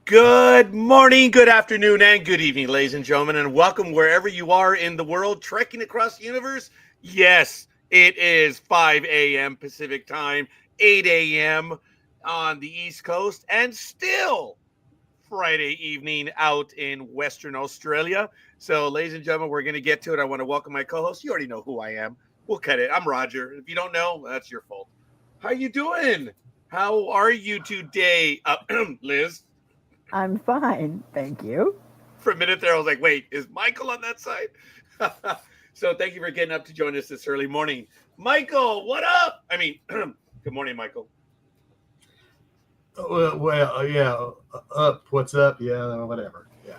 Good morning, good afternoon, and good evening, ladies and gentlemen, and welcome wherever you are in the world, trekking across the universe. Yes, it is 5 a.m. Pacific time, 8 a.m. on the East Coast, and still Friday evening out in Western Australia. So, ladies and gentlemen, we're going to get to it. I want to welcome my co-host. You already know who I am. We'll cut it. I'm Roger. If you don't know, that's your fault. How you doing? How are you today, Liz? I'm fine, thank you. For a minute there, I was like, wait, is Michael on that side? So thank you for getting up to join us this early morning. Michael, what up? I mean, good morning, Michael. Yeah. What's up? Yeah, whatever. Yeah.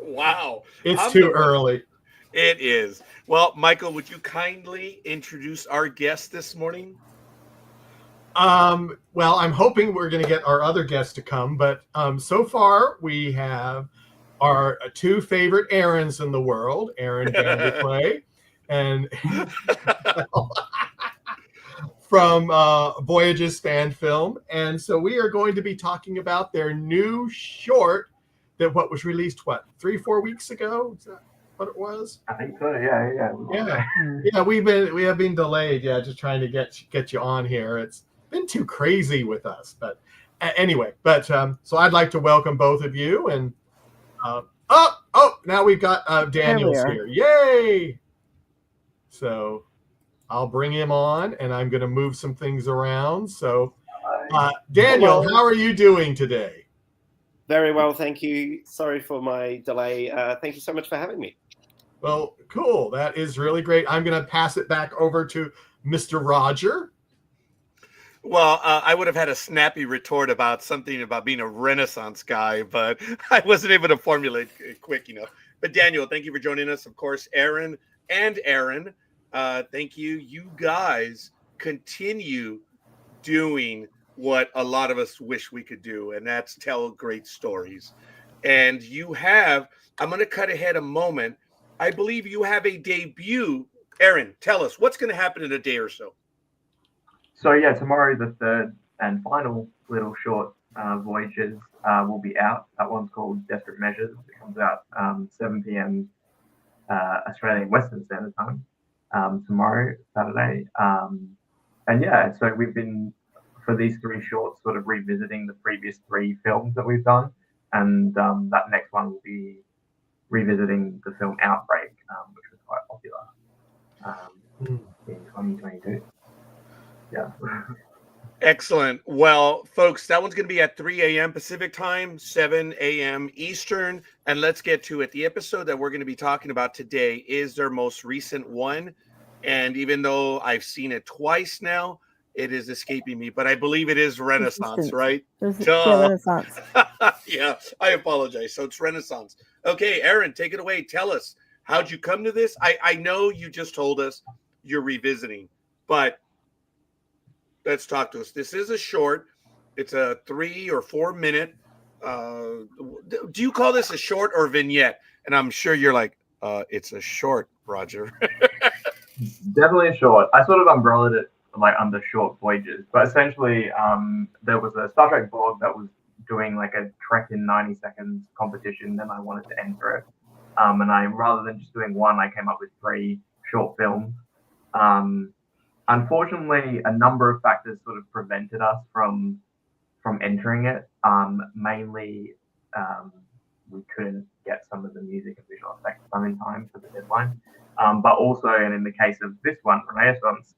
Wow. It's I'm the too one. early. It is. Well, Michael, would you kindly introduce our guest this morning? Well, I'm hoping we're going to get our other guests to come, but so far we have our two favorite Aarons in the world, Aaron Vanderkley and from Voyages Fan Film. And so we are going to be talking about their new short that what was released, 3-4 weeks ago? Is that what it was? I think so. Yeah. Yeah. We have been delayed. Yeah, just trying to get you on here. It's been too crazy with us, but anyway. But so I'd like to welcome both of you. And now we've got Daniel's here. Yay! So I'll bring him on, and I'm going to move some things around. So, Daniel, Hello. how are you doing today? Very well, thank you. Sorry for my delay. Thank you so much for having me. Well, cool. That is really great. I'm going to pass it back over to Mr. Roger. Well, I would have had a snappy retort about something about being a Renaissance guy, but I wasn't able to formulate it quick enough. But Daniel, thank you for joining us. Of course, Aaron, thank you. You guys continue doing what a lot of us wish we could do, and that's tell great stories. And I'm going to cut ahead a moment. I believe you have a debut. Aaron, tell us what's going to happen in a day or so. So yeah, tomorrow the third and final little short Voyages will be out. That one's called Desperate Measures. It comes out 7 p.m. Australian Western Standard Time tomorrow, Saturday. And yeah, so we've been, for these three shorts, sort of revisiting the previous three films that we've done. And that next one will be revisiting the film Outbreak, which was quite popular in 2022. Yeah. Excellent. Well, folks, that one's going to be at 3 a.m. Pacific time, 7 a.m. Eastern. And let's get to it. The episode that we're going to be talking about today is their most recent one. And even though I've seen it twice now, it is escaping me. But I believe it is Renaissance, right? Renaissance. Yeah, I apologize. So it's Renaissance. Okay, Aaron, take it away. Tell us, how'd you come to this? I know you just told us you're revisiting, but let's talk to us. This is a short. It's a 3 or 4 minute. Do you call this a short or vignette? And I'm sure you're like, it's a short, Roger. Definitely a short. I sort of umbrellaed it like under short voyages, but essentially there was a Star Trek Borg that was doing like a Trek in 90 seconds competition, and I wanted to enter it. And I, rather than just doing one, I came up with 3 short films. Unfortunately, a number of factors sort of prevented us from entering it. Mainly, we couldn't get some of the music and visual effects done in time for the deadline. But also, and in the case of this one, Renaissance,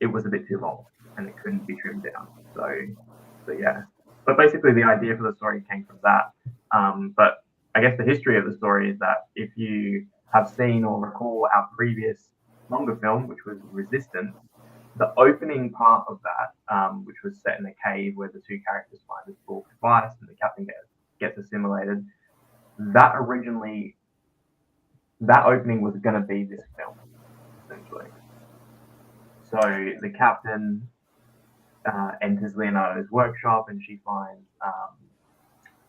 it was a bit too long and it couldn't be trimmed down. So yeah. But basically, the idea for the story came from that. But I guess the history of the story is that if you have seen or recall our previous longer film, which was Resistance, the opening part of that, which was set in a cave where the two characters find this Borg device and the captain gets assimilated, that opening was going to be this film, essentially. So the captain enters Leonardo's workshop and she finds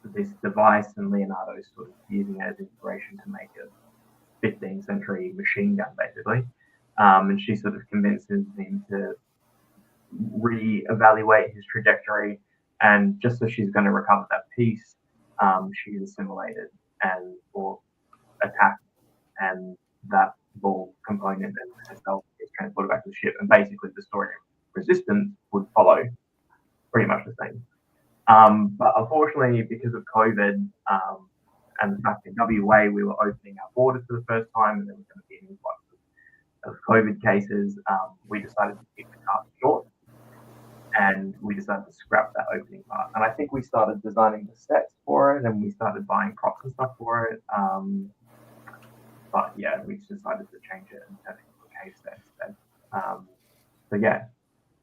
this device, and Leonardo's sort of using it as inspiration to make a 15th century machine gun, basically. And she sort of convinces him to re-evaluate his trajectory and just as she's going to recover that piece, she's assimilated and or attacked, and that Borg component and herself is transported back to the ship, and basically the story of Resistance would follow pretty much the same. But unfortunately, because of COVID and the fact in WA we were opening our borders for the first time, and there was going to be an influx of COVID cases, we decided to keep the cast short, and we decided to scrap that opening part. And I think we started designing the sets for it, and we started buying props and stuff for it. But yeah, we decided to change it and turn it into a cave set instead. So yeah,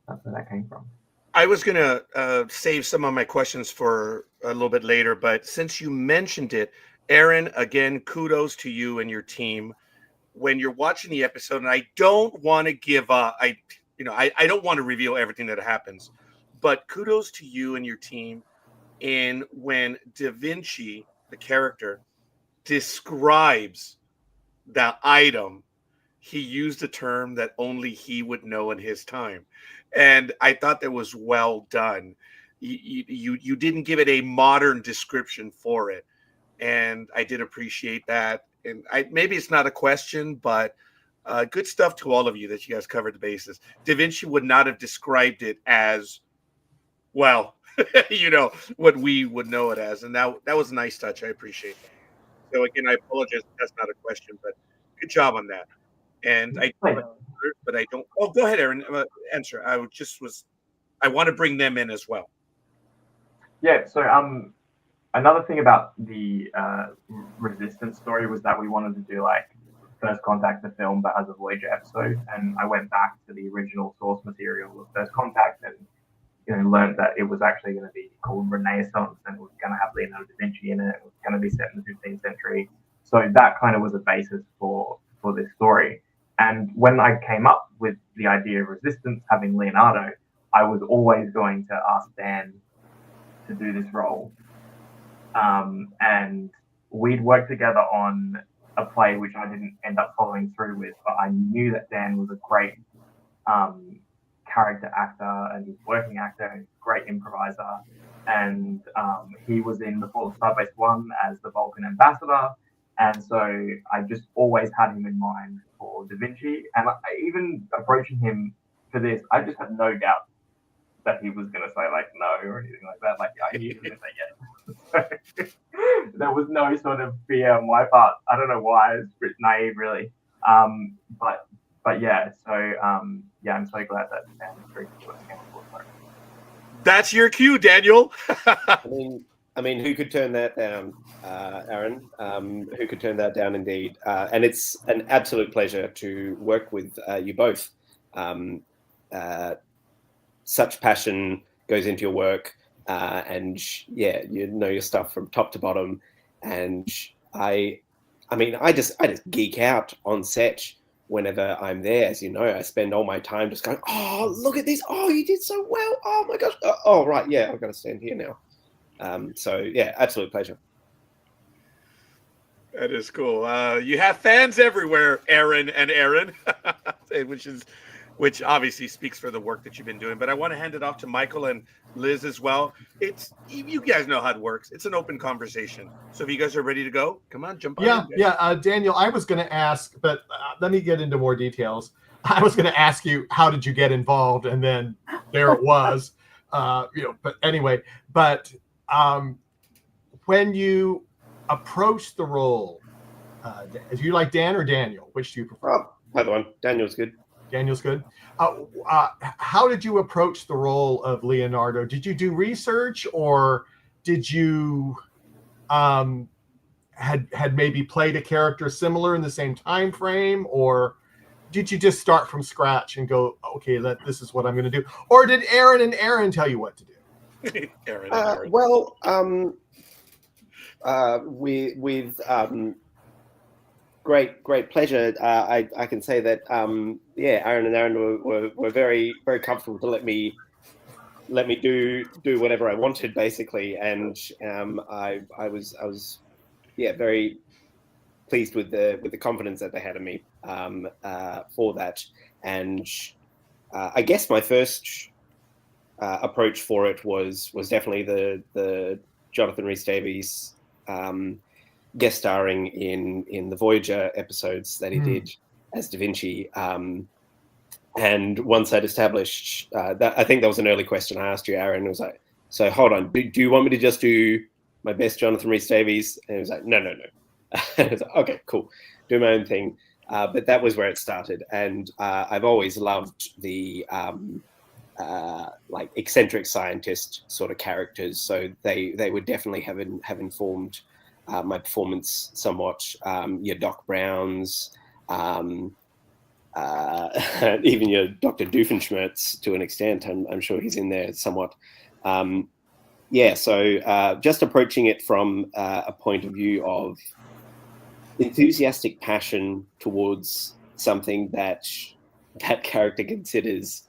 that's where that came from. I was going to save some of my questions for a little bit later, but since you mentioned it, Aaron, again, kudos to you and your team. When you're watching the episode, and I don't want to give up, I don't want to reveal everything that happens, but kudos to you and your team. And when Da Vinci, the character, describes that item, he used a term that only he would know in his time. And I thought that was well done. You didn't give it a modern description for it. And I did appreciate that. And maybe it's not a question, but good stuff to all of you that you guys covered the bases. Da Vinci would not have described it as, well, what we would know it as. And that was a nice touch. I appreciate that. So again, I apologize if that's not a question, but good job on that. And but I don't. Oh, go ahead, Aaron. Answer. I want to bring them in as well. Yeah. So another thing about the Resistance story was that we wanted to do like First Contact, the film, but as a Voyager episode. And I went back to the original source material of First Contact and learned that it was actually going to be called Renaissance, and it was going to have Leonardo da Vinci in it. It was going to be set in the 15th century. So that kind of was a basis for this story. And when I came up with the idea of Resistance having Leonardo, I was always going to ask Dan to do this role. And we'd worked together on a play which I didn't end up following through with, but I knew that Dan was a great character actor, and he's a working actor, and he's a great improviser. And he was in the Fall of Starbase 1 as the Vulcan ambassador. And so I just always had him in mind for Da Vinci. And even approaching him for this, I just had no doubt that he was going to say like no or anything like that. Like he was going to say yes. So, there was no sort of fear on my part. I don't know why. It's a bit naive, really. But yeah. So yeah, I'm so glad that Dan is very supportive. That's your cue, Daniel. I mean, who could turn that down, Aaron? Who could turn that down, indeed? And it's an absolute pleasure to work with you both. Such passion goes into your work, and yeah, you know your stuff from top to bottom. And I just geek out on set whenever I'm there. As you know, I spend all my time just going, "Oh, look at this! Oh, you did so well! Oh my gosh! Oh, right, yeah, I've got to stand here now." So yeah, absolute pleasure. That is cool. You have fans everywhere, Aaron, which obviously speaks for the work that you've been doing. But I want to hand it off to Michael and Liz as well. You guys know how it works. It's an open conversation. So if you guys are ready to go, come on, jump on. Yeah. Daniel, I was going to ask, but let me get into more details. I was going to ask you, how did you get involved? And then there it was. But anyway, when you approach the role, do you like Dan or Daniel? Which do you prefer? Oh, either one. Daniel's good. Daniel's good. How did you approach the role of Leonardo? Did you do research, or did you had maybe played a character similar in the same time frame, or did you just start from scratch and go, okay, this is what I'm going to do? Or did Aaron and Aaron tell you what to do? Aaron. Well, with great pleasure, I can say that Aaron and Aaron were very, very comfortable to let me do whatever I wanted, basically, and I was very pleased with the confidence that they had in me for that. And I guess my first approach for it was definitely the Jonathan Rhys-Davies guest starring in the Voyager episodes that he did as Da Vinci. And once I'd established that, I think that was an early question I asked you, Aaron. It was like, so hold on, do you want me to just do my best Jonathan Rhys-Davies? And it was like, no. I was like, okay, cool, do my own thing. But that was where it started, and I've always loved the like eccentric scientist sort of characters. So they would definitely have informed my performance somewhat. Your Doc Browns, even your Dr. Doofenshmirtz to an extent. I'm sure he's in there somewhat. So just approaching it from a point of view of enthusiastic passion towards something that character considers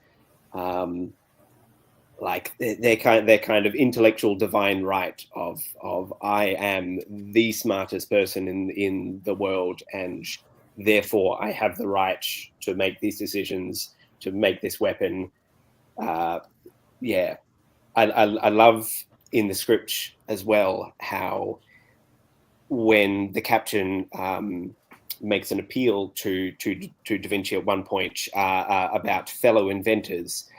like their kind of intellectual divine right of I am the smartest person in the world, and therefore I have the right to make these decisions, to make this weapon. I love in the script as well how when the captain makes an appeal to Da Vinci at one point about fellow inventors,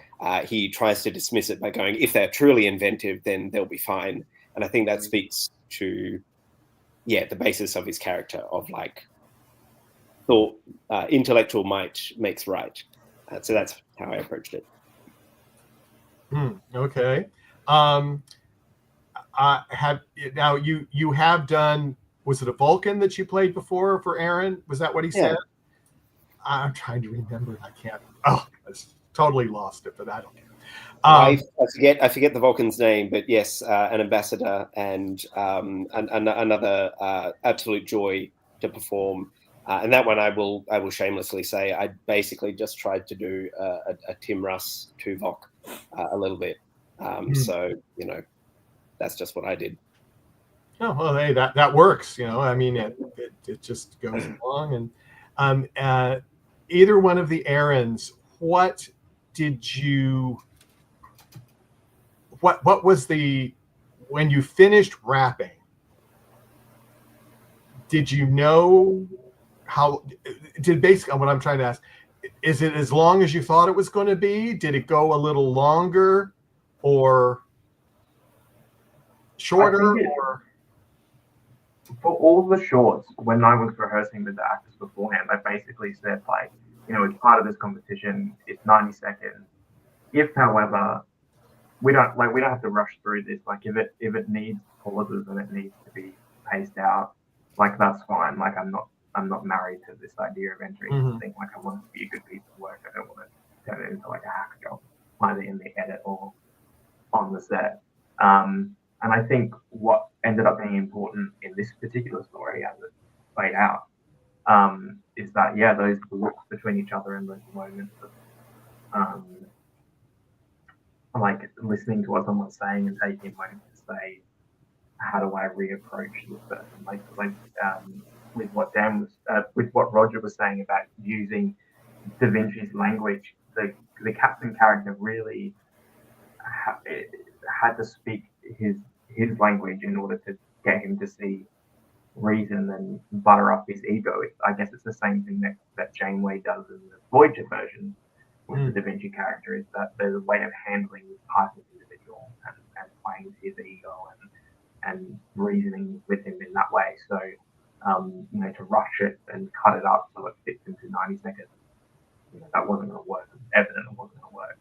he tries to dismiss it by going, if they're truly inventive, then they'll be fine. And I think that speaks to, the basis of his character of like thought, intellectual might makes right. So that's how I approached it. Okay. Now you have done, was it a Vulcan that you played before for Aaron? Was that what he said? I'm trying to remember. I can't. Oh, I totally lost it, but I don't care. I forget the Vulcan's name, but yes, an ambassador and another absolute joy to perform. And that one I will shamelessly say I basically just tried to do a Tim Russ Tuvok a little bit. So that's just what I did. Oh well, hey, that works. I mean, it just goes along. And either one of the Aarons, what was when you finished rapping? Did you know basically what I'm trying to ask? Is it as long as you thought it was going to be? Did it go a little longer or shorter? For all the shorts, when I was rehearsing with the actors beforehand, I basically said, like, it's part of this competition. It's 90 seconds. If, however, we don't have to rush through this. Like, if it needs pauses and it needs to be paced out, like, that's fine. Like, I'm not married to this idea of entering something. Like, I want it to be a good piece of work. I don't want to turn it into like a hack job, either in the edit or on the set. And I think what ended up being important in this particular story as it played out is that, those looks between each other and those moments of like listening to what someone's saying and taking a moment to say, how do I reapproach this person? Like with what Dan was, with what Roger was saying about using Da Vinci's language, the captain character really had to speak his language in order to get him to see reason and butter up his ego. I guess it's the same thing that Janeway does in the Voyager version with the Da Vinci character, is that there's a way of handling this type of individual and playing with his ego and reasoning with him in that way. So, to rush it and cut it up so it fits into 90 seconds, that wasn't going to work. It was evident it wasn't going to work.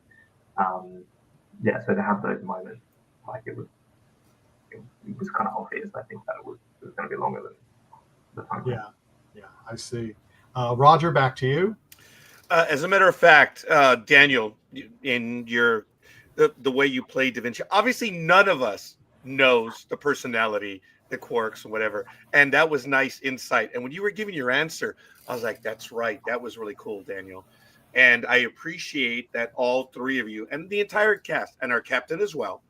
So to have those moments, like it was kind of obvious, I think, that it was going to be longer than the time. Yeah, I see. Roger, back to you. As a matter of fact, Daniel, in the way you play Da Vinci, obviously none of us knows the personality, the quirks, or whatever, and that was nice insight. And when you were giving your answer, I was like, "That's right. That was really cool, Daniel." And I appreciate that all three of you and the entire cast and our captain as well,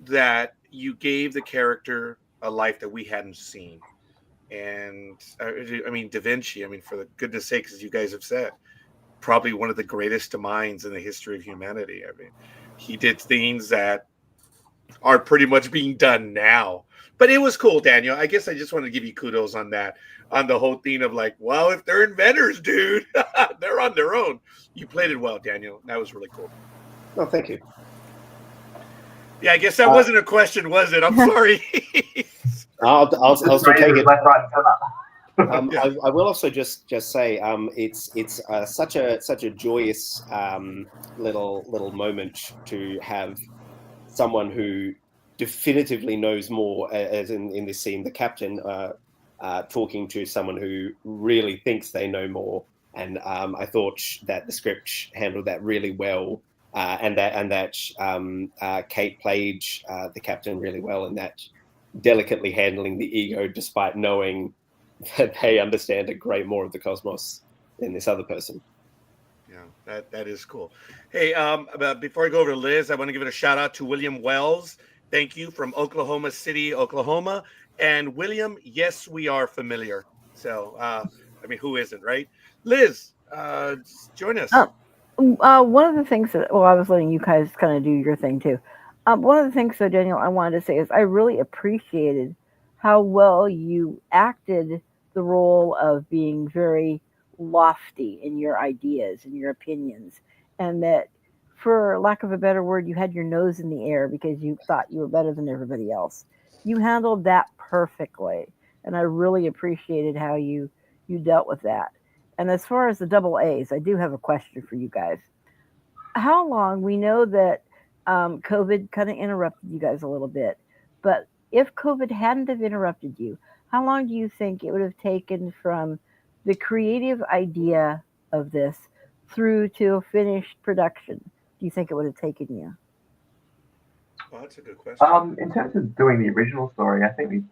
that you gave the character a life that we hadn't seen. And I mean, Da Vinci, for the goodness sakes, as you guys have said, probably one of the greatest minds in the history of humanity. I mean, he did things that are pretty much being done now. But it was cool, Daniel. I guess I just want to give you kudos on that, on the whole thing of like, well, if they're inventors, dude, they're on their own. You played it well, Daniel. That was really cool. Oh, thank you. Yeah, I guess that wasn't a question, was it? I'm sorry. I'll still take it. Left, right, and center. I will also just say it's such a joyous little moment to have someone who definitively knows more, as in this scene, the captain talking to someone who really thinks they know more, and I thought that the script handled that really well, and that Kate played the captain really well, and that delicately handling the ego despite knowing that they understand a great more of the cosmos than this other person. Yeah, that is cool. Hey, before I go over to Liz, I want to give it a shout out to William Wells. Thank you, from Oklahoma City, Oklahoma. And William, yes, we are familiar. So, I mean, who isn't, right? Liz, join us. One of the things that, I was letting you guys kind of do your thing too. One of the things, though, Daniel, I wanted to say is I really appreciated how well you acted the role of being very lofty in your ideas and your opinions, and that, for lack of a better word, you had your nose in the air because you thought you were better than everybody else. You handled that perfectly, and I really appreciated how you dealt with that. And as far as the double A's, I do have a question for you guys. How long, we know that COVID kind of interrupted you guys a little bit, but if COVID hadn't have interrupted you, how long do you think it would have taken from the creative idea of this through to a finished production? Do you think it would have taken you? Well, that's a good question. In terms of doing the original story, I think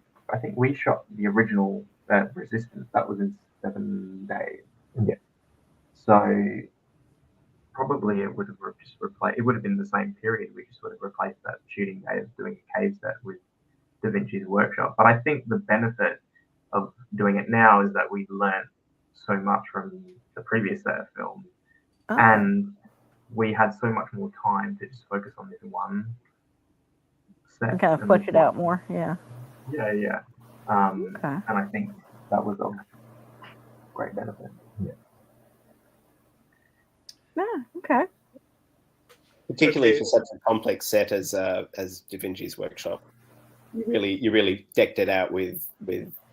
we shot the original Resistance. That was in 7 days. Yeah. So probably it would have just replaced. It would have been the same period. We just would have replaced that shooting day of doing a cave set with Da Vinci's workshop. But I think the benefit of doing it now is that we've learned so much from the previous set of films, and we had so much more time to just focus on this one set and kind of flesh it out more. Yeah. Okay. And I think that was a great benefit. Yeah. Okay. Particularly for such a complex set as Da Vinci's workshop, you really decked it out with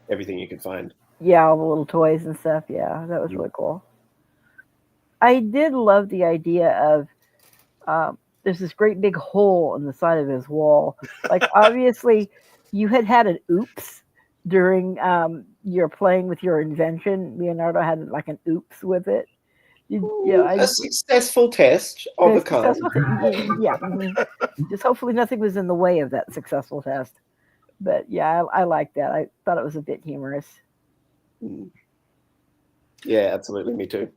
everything you could find. Yeah, all the little toys and stuff. Yeah, that was really cool. I did love the idea of there's this great big hole in the side of his wall. Like, obviously, you had an oops during your playing with your invention. Leonardo had like an oops with it. A successful test of a kind. Yeah. Just hopefully nothing was in the way of that successful test. But yeah, I like that. I thought it was a bit humorous. Yeah, absolutely. Me too.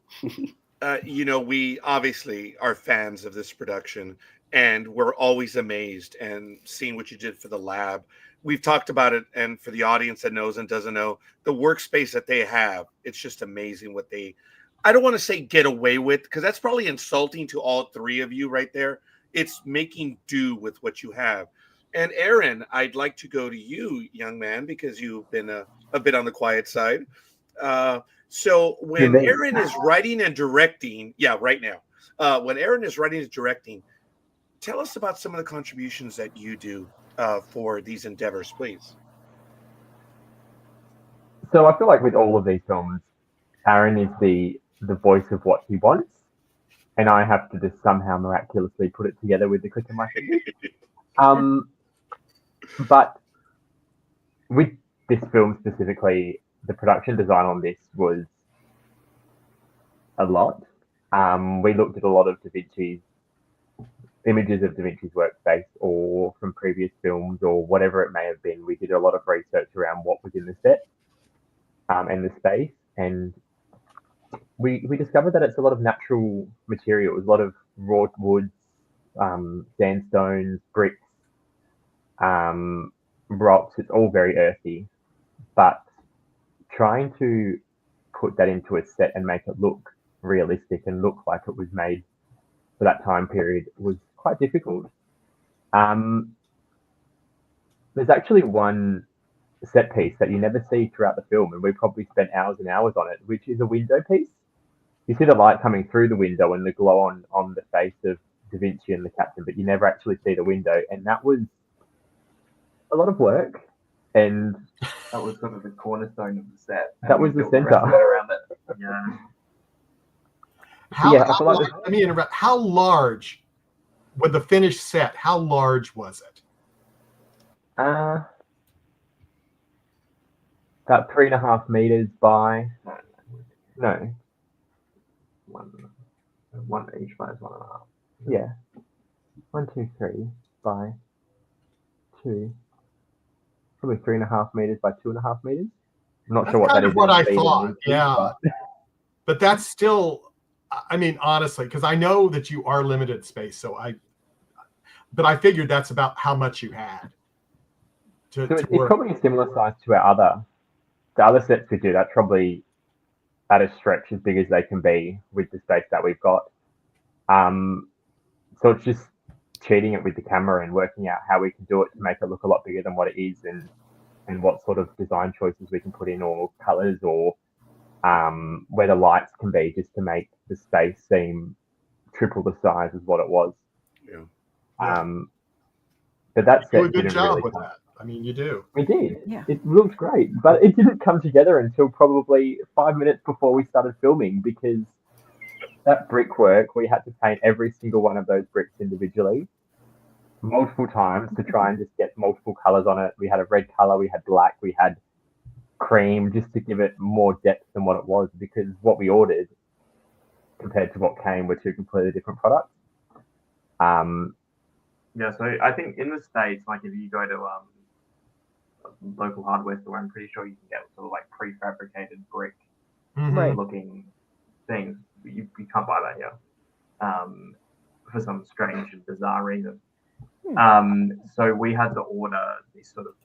We obviously are fans of this production, and we're always amazed and seeing what you did for the lab. We've talked about it, and for the audience that knows and doesn't know, the workspace that they have, it's just amazing what they, I don't want to say get away with, because that's probably insulting to all three of you right there. It's making do with what you have. And Aaron, I'd like to go to you, young man, because you've been a bit on the quiet side. So when Aaron is writing and directing, right now, when Aaron is writing and directing, tell us about some of the contributions that you do for these endeavors, please. So I feel like with all of these films, Aaron is the voice of what he wants, and I have to just somehow miraculously put it together with the click of my fingers. But with this film specifically, the production design on this was a lot. We looked at a lot of Da Vinci's images of Da Vinci's workspace, or from previous films, or whatever it may have been. We did a lot of research around what was in the set and the space, and we discovered that it's a lot of natural materials, a lot of raw woods, sandstones, bricks, rocks. It's all very earthy, but trying to put that into a set and make it look realistic and look like it was made for that time period was quite difficult. There's actually one set piece that you never see throughout the film, and we probably spent hours and hours on it, which is a window piece. You see the light coming through the window and the glow on the face of Da Vinci and the captain, but you never actually see the window, and that was a lot of work. And that was sort of the cornerstone of the set. That was the center around it. Yeah. Let me interrupt. How large, with the finished set, how large was it? About 3.5 meters by no. One each by 1.5. Yeah. 1, 2, 3 by 2. Probably 3.5 meters by 2.5 meters. I'm not sure what that is. What I thought, yeah. But that's still, I mean, honestly, because I know that you are limited space, but I figured that's about how much you had. So it's probably a similar size to the other sets we do. That's probably at a stretch as big as they can be with the space that we've got. So it's just cheating it with the camera and working out how we can do it to make it look a lot bigger than what it is, and what sort of design choices we can put in, or colors, or where the lights can be, just to make the space seem triple the size as what it was. Yeah. But that set you do a good job with that. I mean, you do. We did. Yeah. It looked great, but it didn't come together until probably 5 minutes before we started filming, because that brickwork, we had to paint every single one of those bricks individually multiple times to try and just get multiple colors on it. We had a red color, we had black, we had cream, just to give it more depth than what it was, because what we ordered compared to what came were two completely different products. Yeah, so I think in the States, like if you go to a local hardware store, I'm pretty sure you can get sort of like prefabricated brick looking things. You can't buy that here for some strange and bizarre reason. So we had to order this sort of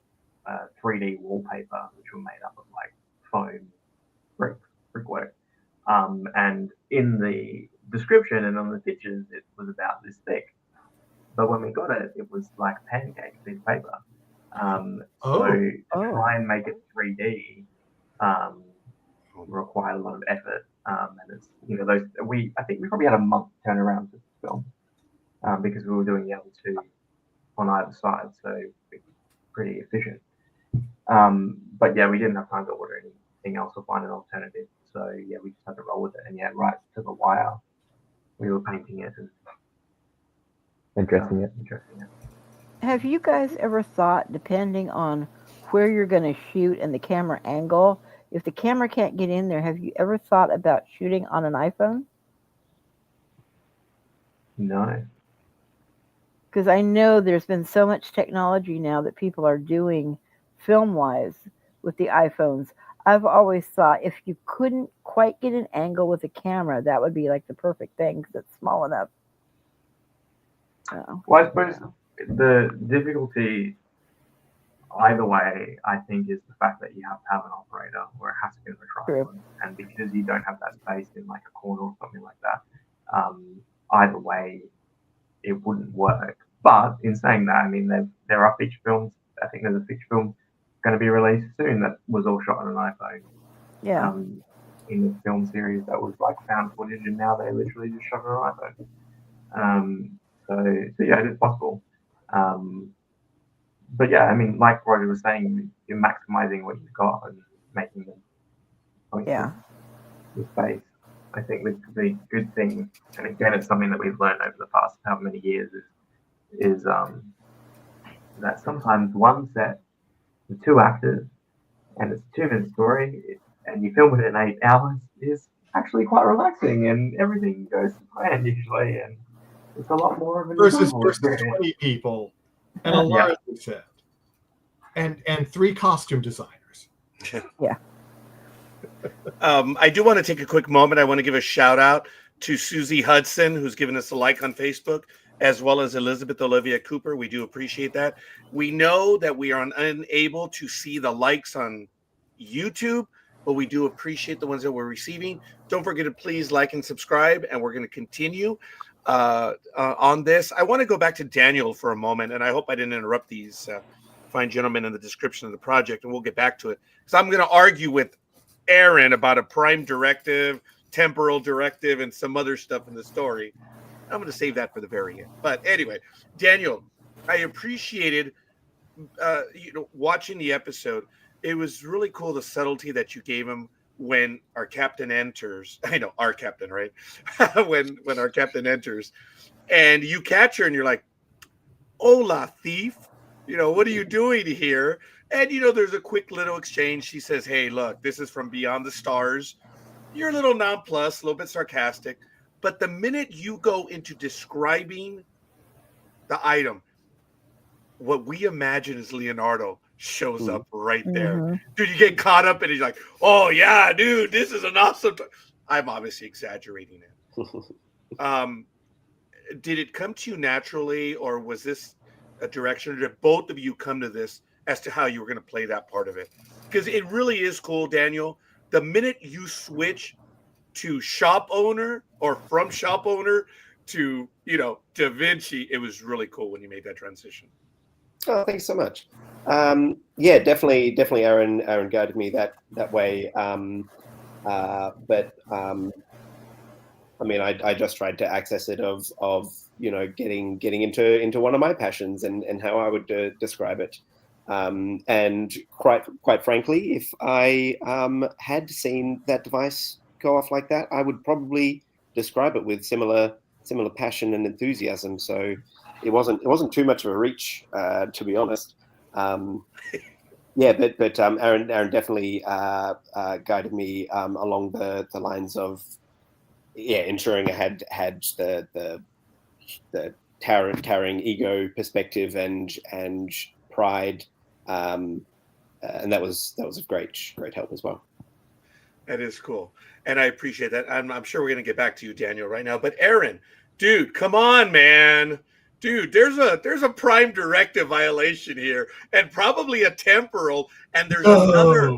3D wallpaper, which were made up of like foam brickwork. And in the description and on the pictures, it was about this thick. But when we got it, it was like pancake piece of paper. So to try and make it 3D required a lot of effort. And it's, you know, I think we probably had a month turnaround to film because we were doing the other two on either side, so pretty efficient. But yeah, we didn't have time to order anything else or find an alternative. So yeah, we just had to roll with it. And yeah, right to the wire, we were painting it and dressing it. Have you guys ever thought, depending on where you're going to shoot and the camera angle, if the camera can't get in there, have you ever thought about shooting on an iPhone? No. Because I know there's been so much technology now that people are doing film-wise with the iPhones. I've always thought if you couldn't quite get an angle with a camera, that would be like the perfect thing because it's small enough. Well, I suppose the difficulty either way, I think, is the fact that you have to have an operator, or it has to be on a tripod. And because you don't have that space in like a corner or something like that, either way, it wouldn't work. But in saying that, I mean, there are feature films. I think there's a feature film going to be released soon that was all shot on an iPhone. Yeah. In the film series that was like found footage, and now they literally just shot on an iPhone. So yeah, it is possible. But yeah, I mean, like Roger was saying, you're maximizing what you've got and making them the space. I think the good thing, and again, it's something that we've learned over the past how many years, is that sometimes one set with 2 actors and it's a 2-minute story, and you film it in 8 hours, is actually quite relaxing, and everything goes to plan usually, and it's a lot more of an versus 20 people and a large set and 3 costume designers. Yeah. I do want to take a quick moment. I want to give a shout out to Susie Hudson, who's given us a like on Facebook, as well as Elizabeth Olivia Cooper. We do appreciate that. We know that we are unable to see the likes on YouTube, but we do appreciate the ones that we're receiving. Don't forget to please like and subscribe, and we're going to continue on this. I want to go back to Daniel for a moment, and I hope I didn't interrupt these fine gentlemen in the description of the project, and we'll get back to it, because I'm going to argue with Aaron about a prime directive, temporal directive, and some other stuff in the story. I'm going to save that for the very end. But anyway, Daniel, I appreciated watching the episode. It was really cool, the subtlety that you gave him when our captain enters. I know, our captain, right? when our captain enters, and you catch her, and you're like, "Hola, thief! What are you doing here?" And there's a quick little exchange. She says, "Hey, look, this is from beyond the stars." You're a little nonplussed, a little bit sarcastic, but the minute you go into describing the item, what we imagine is Leonardo shows up right there. Mm-hmm. Dude, you get caught up and he's like, "Oh yeah, dude, this is an awesome." I'm obviously exaggerating it. Did it come to you naturally, or was this a direction, or did both of you come to this as to how you were going to play that part of it? Because it really is cool, Daniel. The minute you switch to shop owner, or from shop owner to Da Vinci, it was really cool when you made that transition. Oh, thanks so much. Yeah, definitely Aaron guided me that way. But I mean, I just tried to access it of getting into one of my passions and how I would describe it. And quite frankly, if I had seen that device go off like that, I would probably describe it with similar passion and enthusiasm. So it wasn't too much of a reach, to be honest. Yeah, but Aaron definitely guided me along the lines of ensuring I had the towering ego perspective and pride, and that was a great help as well. That is cool, and I appreciate that. I'm sure we're gonna get back to you, Daniel, right now. But Aaron, dude, come on, man. Dude, there's a prime directive violation here, and probably a temporal, and there's another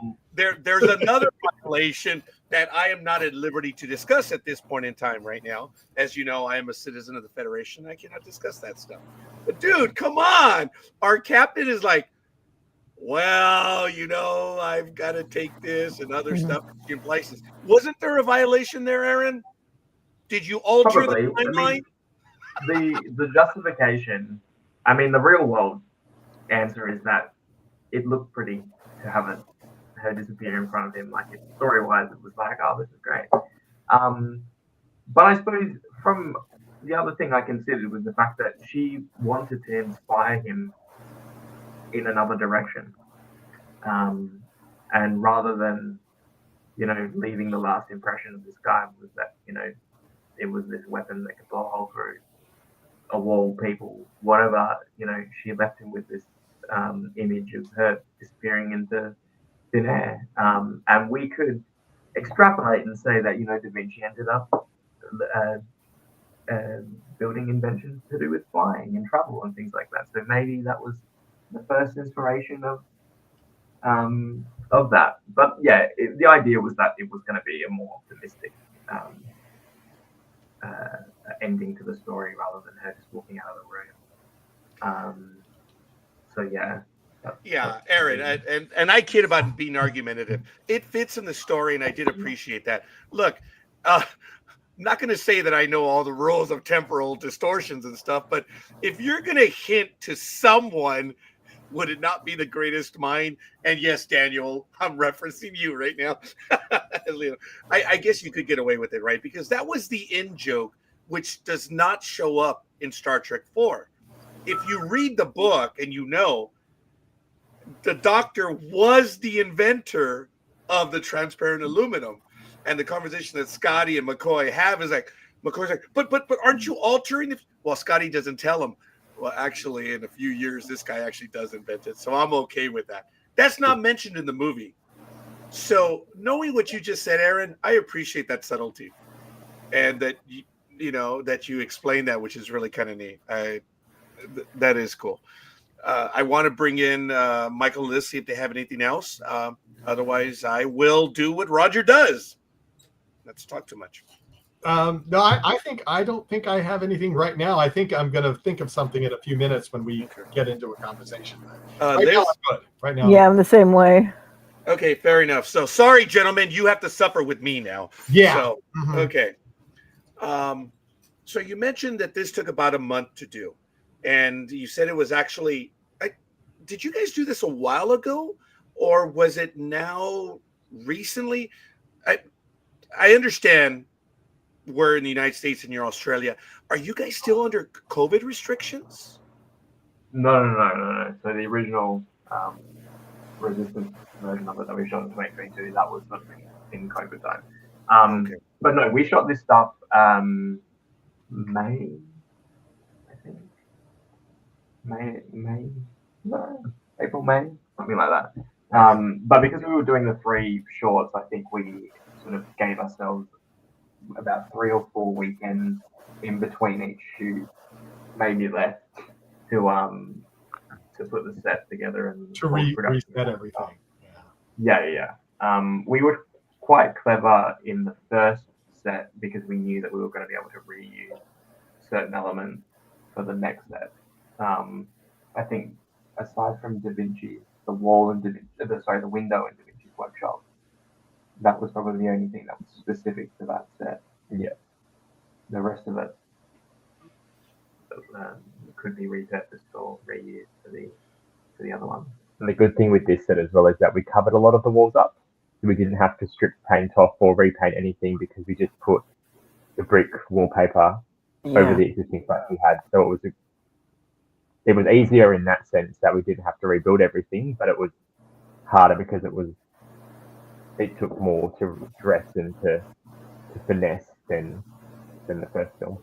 violation that I am not at liberty to discuss at this point in time right now. As you know, I am a citizen of the Federation. I cannot discuss that stuff. But dude, come on. Our captain is like, "Well, I've got to take this and other stuff in places." Wasn't there a violation there, Aaron? Did you alter Probably. the timeline? The justification, I mean, the real world answer is that it looked pretty to have her disappear in front of him. Like, story wise, it was like, "Oh, this is great." But I suppose from the other thing I considered was the fact that she wanted to inspire him in another direction, and rather than leaving the last impression of this guy was that it was this weapon that could blow a hole through a wall, people, whatever. She left him with this image of her disappearing into thin air, and we could extrapolate and say that Da Vinci ended up building inventions to do with flying and travel and things like that. So maybe that was the first inspiration of that. But yeah, the idea was that it was going to be a more optimistic ending to the story rather than her just walking out of the room. So yeah. Yeah, Aaron, and I kid about being argumentative. It fits in the story, and I did appreciate that. Look, I'm not going to say that I know all the rules of temporal distortions and stuff, but if you're going to hint to someone, would it not be the greatest mind? And yes, Daniel, I'm referencing you right now. I guess you could get away with it, right? Because that was the in joke, which does not show up in Star Trek 4. If you read the book and the Doctor was the inventor of the transparent aluminum, and the conversation that Scotty and McCoy have is like, McCoy's like, but aren't you altering it? Well, Scotty doesn't tell him. Well, actually, in a few years, this guy actually does invent it, so I'm okay with that. That's not mentioned in the movie. So, knowing what you just said, Aaron, I appreciate that subtlety, and that that you explained that, which is really kind of neat. That is cool. I want to bring in Michael and Liz, see if they have anything else. Otherwise, I will do what Roger does. Let's talk too much. No, I don't think I have anything right now. I think I'm going to think of something in a few minutes when we get into a conversation. Right Liz? now, I'm good. Right now. Yeah, I'm the same way. Okay, fair enough. So sorry, gentlemen, you have to suffer with me now. Yeah. So, Mhm. okay. So you mentioned that this took about a month to do, and you said it was actually. Did you guys do this a while ago, or was it now recently? I understand we're in the United States and you're Australia. Are you guys still under COVID restrictions? No. So the original resistance version of it that we shot in 2022, that was sort of in COVID time. Okay. But no, we shot this stuff May, I think. April, May, something like that. But because we were doing the 3 shorts, I think we sort of gave ourselves about 3 or 4 weekends in between each shoot, maybe less, to put the set together and To reset everything. Yeah. We were quite clever in the first set because we knew that we were going to be able to reuse certain elements for the next set. I think aside from Da Vinci, the window in Da Vinci's workshop, that was probably the only thing that was specific to that set. Yeah. The rest of it could be repurposed or reused for the other one. And the good thing with this set as well is that we covered a lot of the walls up. So we didn't have to strip paint off or repaint anything because we just put the brick wallpaper over the existing flats we had. So it was easier in that sense that we didn't have to rebuild everything, but it was harder because it took more to dress and to finesse than the first film.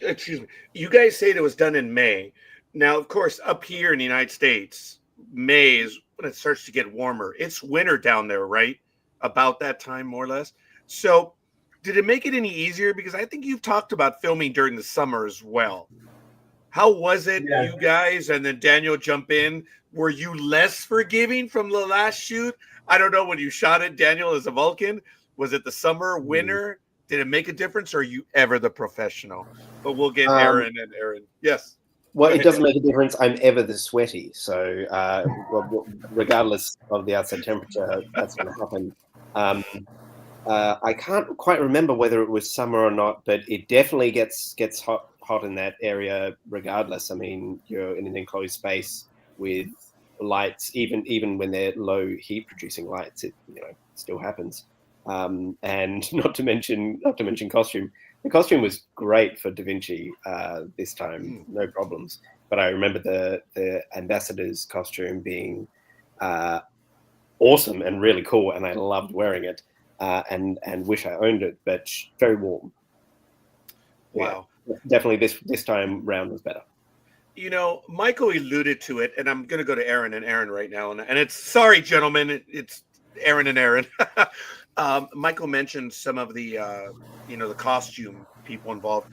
Excuse me. You guys say it was done in May. Now, of course, up here in the United States, May is when it starts to get warmer. It's winter down there, right? About that time, more or less. So, did it make it any easier? Because I think you've talked about filming during the summer as well. How was it, you guys? And then Daniel, jump in. Were you less forgiving from the last shoot? I don't know, when you shot it, Daniel, as a Vulcan, was it the summer, winter? Did it make a difference, or are you ever the professional? But we'll get Aaron and Aaron. Yes. Well, it doesn't make a difference. I'm ever the sweaty. So regardless of the outside temperature, that's going to happen. I can't quite remember whether it was summer or not, but it definitely gets hot in that area regardless. I mean, you're in an enclosed space with lights, even when they're low heat producing lights, it still happens. And not to mention costume. The costume was great for Da Vinci this time, no problems. But I remember the ambassador's costume being awesome and really cool, and I loved wearing it, and wish I owned it. But very warm. Wow. Yeah, definitely this time round was better. Michael alluded to it, and I'm going to go to Aaron and Aaron right now. And it's, sorry, gentlemen, it's Aaron and Aaron. Michael mentioned some of the, the costume people involved.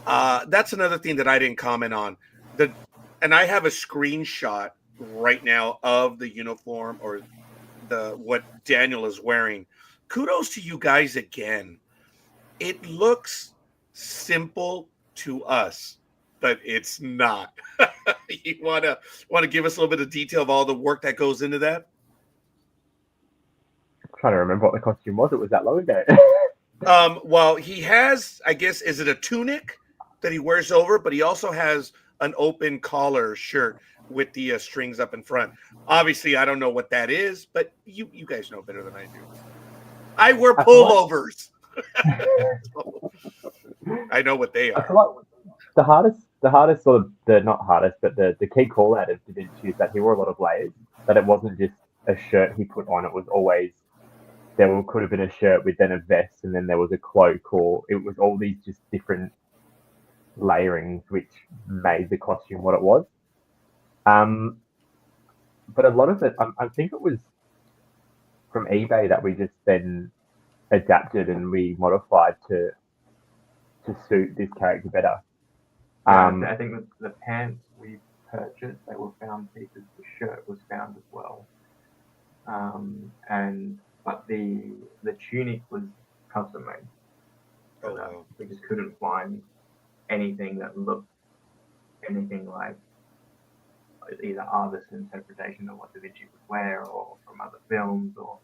That's another thing that I didn't comment on. And I have a screenshot right now of the uniform or what Daniel is wearing. Kudos to you guys again. It looks simple to us, but it's not. You want to give us a little bit of detail of all the work that goes into that? I'm trying to remember what the costume was. It was that long ago. Well, he has, I guess, is it a tunic that he wears over? But he also has an open collar shirt with the strings up in front. Obviously, I don't know what that is, but you guys know better than I do. I wear pullovers. I know what they are. I feel like the hardest sort of not hardest, but the key call out of Da Vinci is that he wore a lot of layers. That it wasn't just a shirt he put on. It was always could have been a shirt with then a vest, and then there was a cloak, or it was all these just different layerings which made the costume what it was. But a lot of it, I think it was from eBay that we just then adapted and we modified to suit this character better. I think the pants we purchased. They were found pieces. The shirt was found as well, but the tunic was custom made. So Oh, that wow. we just couldn't find anything that looked anything like either artist's interpretation of what Da Vinci would wear, or from other films, or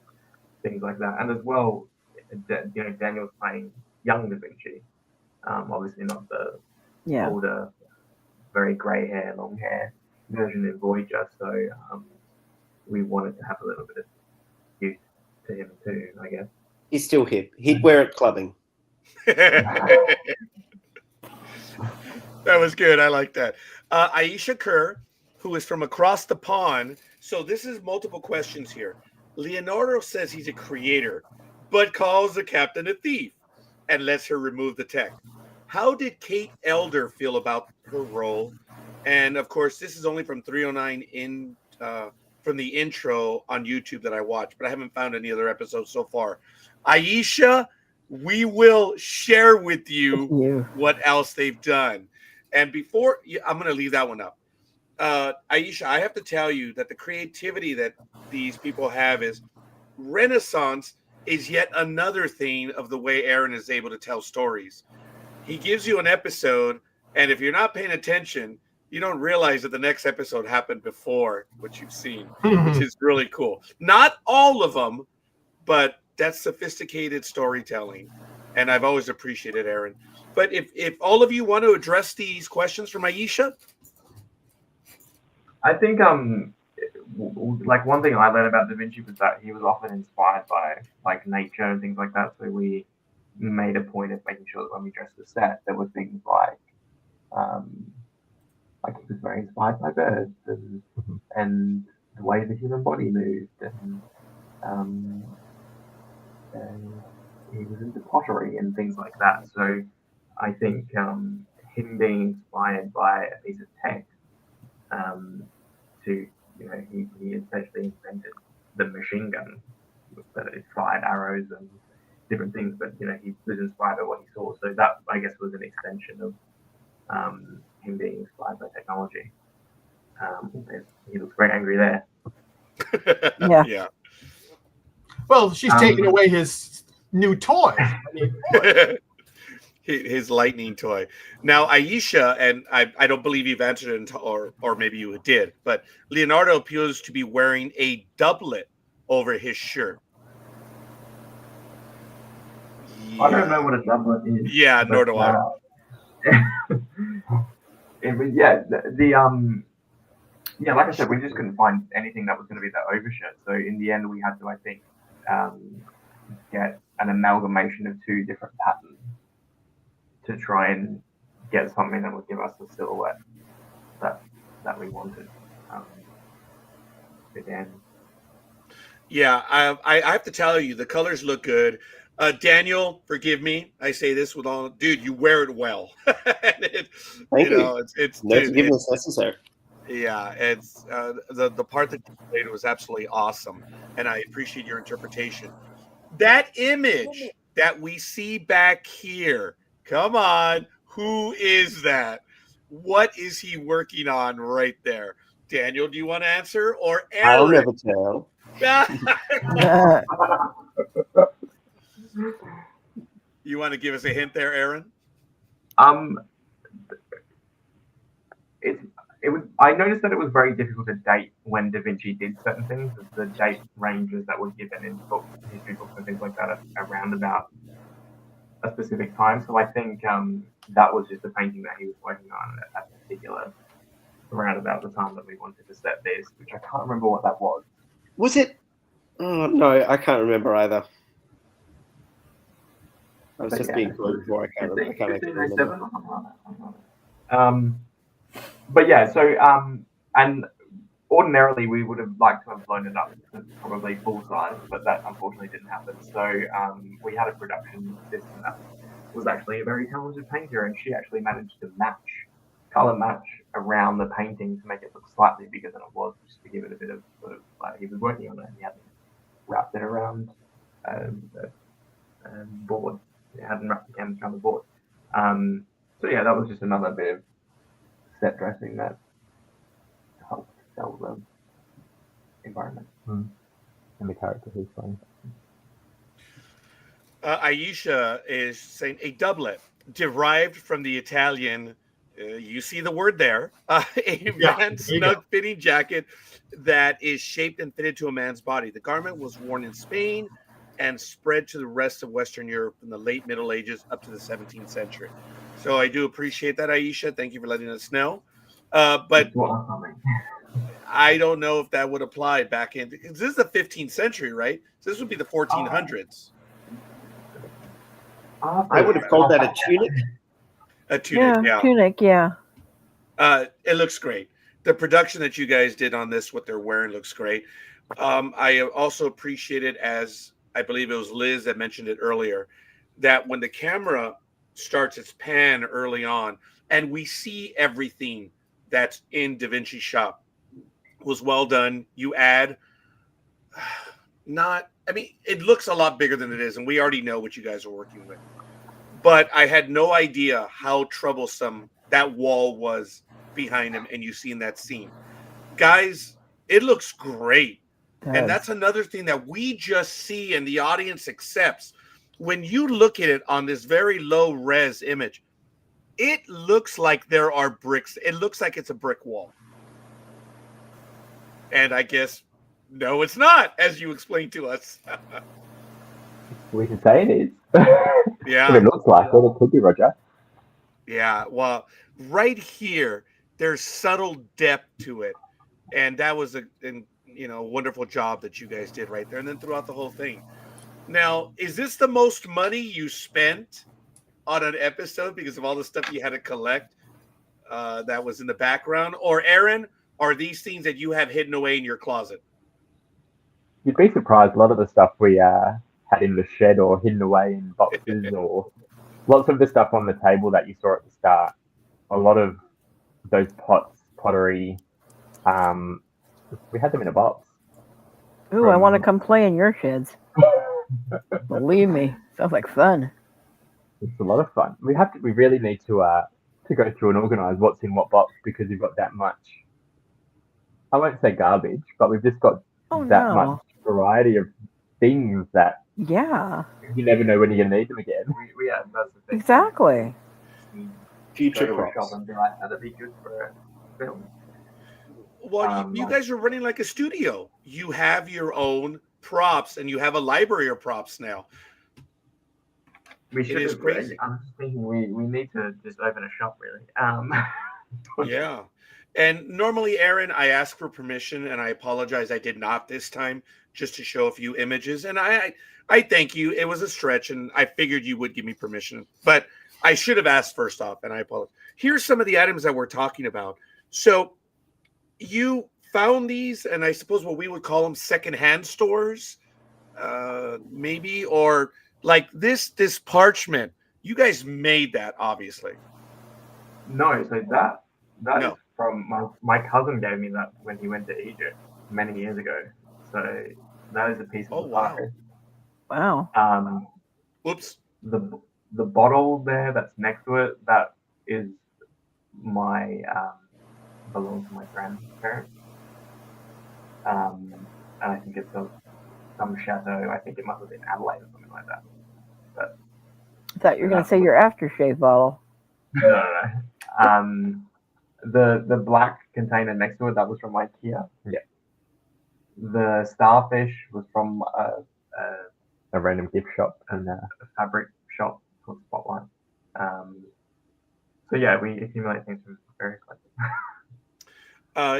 things like that. And as well, Daniel's playing young Da Vinci, obviously not the Yeah. older, very grey hair, long hair version in Voyager. So we wanted to have a little bit of use to him too, I guess. He's still hip. He'd wear it clubbing. That was good. I like that. Aisha Kerr, who is from across the pond. So this is multiple questions here. Leonardo says he's a creator, but calls the captain a thief and lets her remove the tech. How did Kate Elder feel about her role? And of course, this is only from 309 in from the intro on YouTube that I watched, but I haven't found any other episodes so far. Aisha, we will share with you what else they've done. And before I'm going to leave that one up. Aisha, I have to tell you that the creativity that these people have is Renaissance is yet another thing of the way Aaron is able to tell stories. He gives you an episode, and if you're not paying attention, you don't realize that the next episode happened before what you've seen, which is really cool. Not all of them, but that's sophisticated storytelling. And I've always appreciated Aaron. But if all of you want to address these questions from Aisha. I think like one thing I learned about Da Vinci was that he was often inspired by like nature and things like that. So we made a point of making sure that when we dressed the set, there were things like he was very inspired by birds and the way the human body moved, and he was into pottery and things like that. So I think him being inspired by a piece of tech, he essentially invented the machine gun that it fired arrows and different things, but he was inspired by what he saw. So that, I guess, was an extension of him being inspired by technology. He looks very angry there. Yeah. Yeah. Well, she's taking away his new toy. I mean, his lightning toy. Now, Aisha, and I don't believe you've answered it, or maybe you did, but Leonardo appears to be wearing a doublet over his shirt. Yeah. I don't know what a doublet is. Yeah, nor do I. Like I said, we just couldn't find anything that was going to be that overshirt. So in the end, we had to, I think, get an amalgamation of two different patterns to try and get something that would give us the silhouette that we wanted. Again. Yeah, I have to tell you, the colors look good. Daniel, forgive me. I say this with all, dude, you wear it well. Thank you. It's no forgiveness necessary. Yeah, it's the part that you played was absolutely awesome, and I appreciate your interpretation. That image that we see back here, come on, who is that? What is he working on right there? Daniel, do you want to answer, or Aaron? I'll never tell. You want to give us a hint there, Aaron? I noticed that it was very difficult to date when Da Vinci did certain things. The date ranges that were given in books, history books, and things like that are around about a specific time. So I think that was just a painting that he was working on at a particular around about the time that we wanted to set this, which I can't remember what that was. Was it? Oh no, I can't remember either. I was just being told before. I can't remember. But yeah, so and ordinarily we would have liked to have blown it up to probably full size, but that unfortunately didn't happen. So we had a production assistant that was actually a very talented painter, and she actually managed to color match around the painting to make it look slightly bigger than it was, just to give it a bit of sort of he was working on it and he hadn't wrapped it around board. He hadn't wrapped the canvas around the board. So yeah, that was just another bit of set dressing that sell the environment. And the character who's playing. Aisha is saying a doublet derived from the Italian. You see the word there. A Yeah, man's there you snug go. fitting jacket that is shaped and fitted to a man's body. The garment was worn in Spain and spread to the rest of Western Europe from the late Middle Ages up to the 17th century. So I do appreciate that, Aisha. Thank you for letting us know. But It's what I'm coming. I don't know if that would apply back in. This is the 15th century, right? So this would be the 1400s. I would have called that a tunic. A tunic, yeah. Tunic, yeah. It looks great. The production that you guys did on this, what they're wearing, looks great. I also appreciate it, as I believe it was Liz that mentioned it earlier, that when the camera starts its pan early on and we see everything that's in Da Vinci shop, was well done. You add it looks a lot bigger than it is, and we already know what you guys are working with. But I had no idea how troublesome that wall was behind him, and you see in that scene. Guys, it looks great. And that's another thing that we just see and the audience accepts. When you look at it on this very low res image, it looks like there are bricks. It looks like it's a brick wall. And I guess, no, it's not, as you explained to us. We can say it is. Yeah. If it looks like it, it could be, Roger. Yeah, well, right here, there's subtle depth to it. And that was a wonderful job that you guys did right there. And then throughout the whole thing. Now, is this the most money you spent on an episode because of all the stuff you had to collect that was in the background? Or, Aaron, are these things that you have hidden away in your closet? You'd be surprised. A lot of the stuff we had in the shed or hidden away in boxes, or lots of the stuff on the table that you saw at the start. A lot of those pottery, we had them in a box. Ooh, I want to come play in your sheds. Believe me, sounds like fun. It's a lot of fun. We really need to go through and organise what's in what box, because we've got that much. I won't say garbage, but we've just got much variety of things that you never know when you're going to need them again. That's the thing. Exactly. Future Go to a props. shop and be like, that'd be good for a film. Well, you guys are running like a studio. You have your own props, and you have a library of props now. We should. It is crazy. I'm just thinking we need to just open a shop, really. Yeah. And normally, Aaron, I ask for permission, and I apologize. I did not this time, just to show a few images. And I thank you. It was a stretch, and I figured you would give me permission. But I should have asked first off, and I apologize. Here's some of the items that we're talking about. So you found these, and I suppose what we would call them secondhand stores, maybe, or like this parchment. You guys made that, obviously. No, so that No. is from my cousin gave me that when he went to Egypt many years ago. So that is a piece of wow. art. Wow. Whoops. The bottle there that's next to it, that is my belongs to my grandparents. And I think it's some chateau. I think it must have been Adelaide or something like that. But I thought you were going to say your aftershave bottle. no. The black container next to it, that was from IKEA. Yeah. The starfish was from A random gift shop and a fabric shop called Spotlight. So yeah, we accumulate things from various places.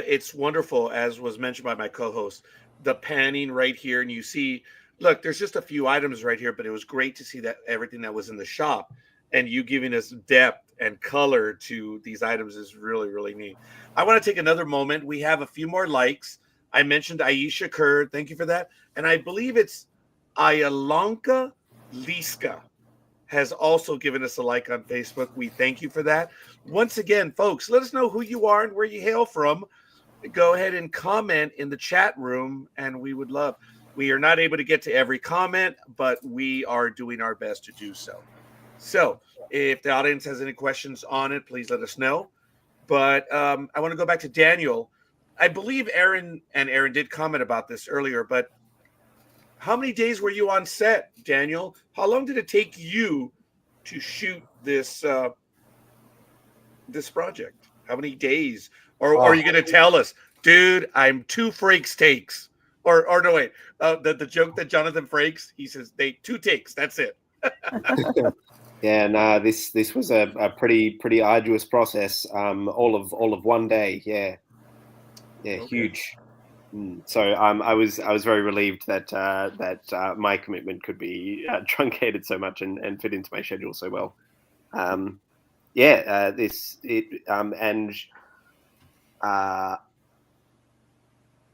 It's wonderful, as was mentioned by my co-host, the panning right here, and you see, look, there's just a few items right here, but it was great to see that everything that was in the shop, and you giving us depth and color to these items is really, really neat. I want to take another moment. We have a few more likes. I mentioned Aisha Kerr. Thank you for that. And I believe it's Ayalanka Liska has also given us a like on Facebook. We thank you for that. Once again, folks, let us know who you are and where you hail from. Go ahead and comment in the chat room, and we would love. We are not able to get to every comment, but we are doing our best to do so. So if the audience has any questions on it, please let us know. But I want to go back to Daniel. I believe Aaron did comment about this earlier, but how many days were you on set, Daniel? How long did it take you to shoot this this project? How many days? Or are you going to tell us, dude, I'm 2 Frakes takes? Or no, wait, the joke that Jonathan Frakes, he says, 2 takes, that's it. Yeah, no, this was a pretty arduous process. All of one day. Yeah, Okay. huge. So I was very relieved that my commitment could be truncated so much and fit into my schedule so well.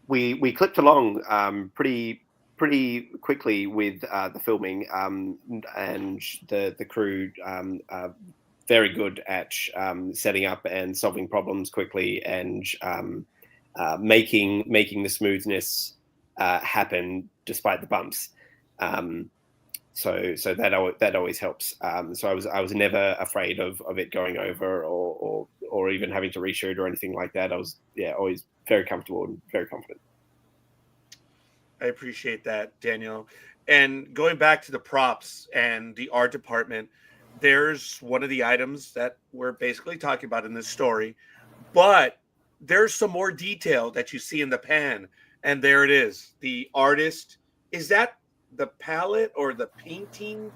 We clipped along pretty quickly with the filming, and the crew very good at setting up and solving problems quickly and making the smoothness happen despite the bumps. So that always helps. So I was never afraid of it going over or even having to reshoot or anything like that. I was always very comfortable and very confident. I appreciate that, Daniel. And going back to the props and the art department, there's one of the items that we're basically talking about in this story, but there's some more detail that you see in the pan. And there it is. The artist, is that the palette or the painting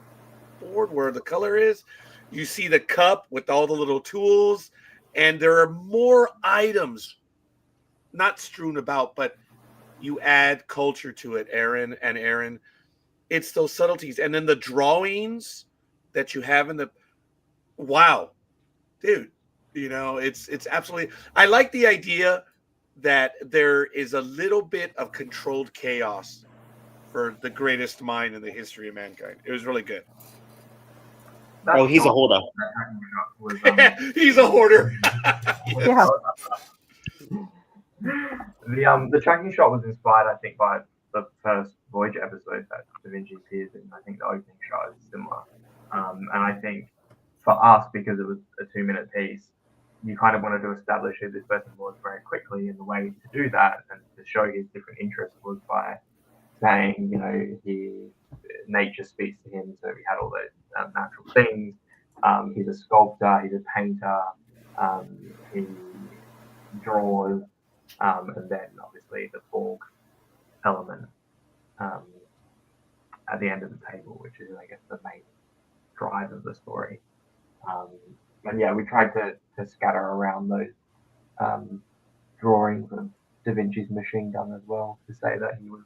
board where the color is? You see the cup with all the little tools, and there are more items not strewn about, but you add culture to it, Aaron. It's those subtleties. And then the drawings that you have in the, wow, dude, it's absolutely, I like the idea that there is a little bit of controlled chaos for the greatest mind in the history of mankind. It was really good. He's a hoarder. He's a hoarder. Yeah. The tracking shot was inspired, I think, by the first Voyager episode that Da Vinci appears in. I think the opening shot is similar. And I think for us, because it was a 2-minute piece, you kind of wanted to establish who this person was very quickly. And the way to do that and to show his different interests was by saying, nature speaks to him. So we had all those natural things. He's a sculptor, he's a painter, he draws. And then obviously the Borg element at the end of the table, which is, I guess, the main drive of the story. And yeah, we tried to scatter around those drawings of Da Vinci's machine gun as well, to say that he was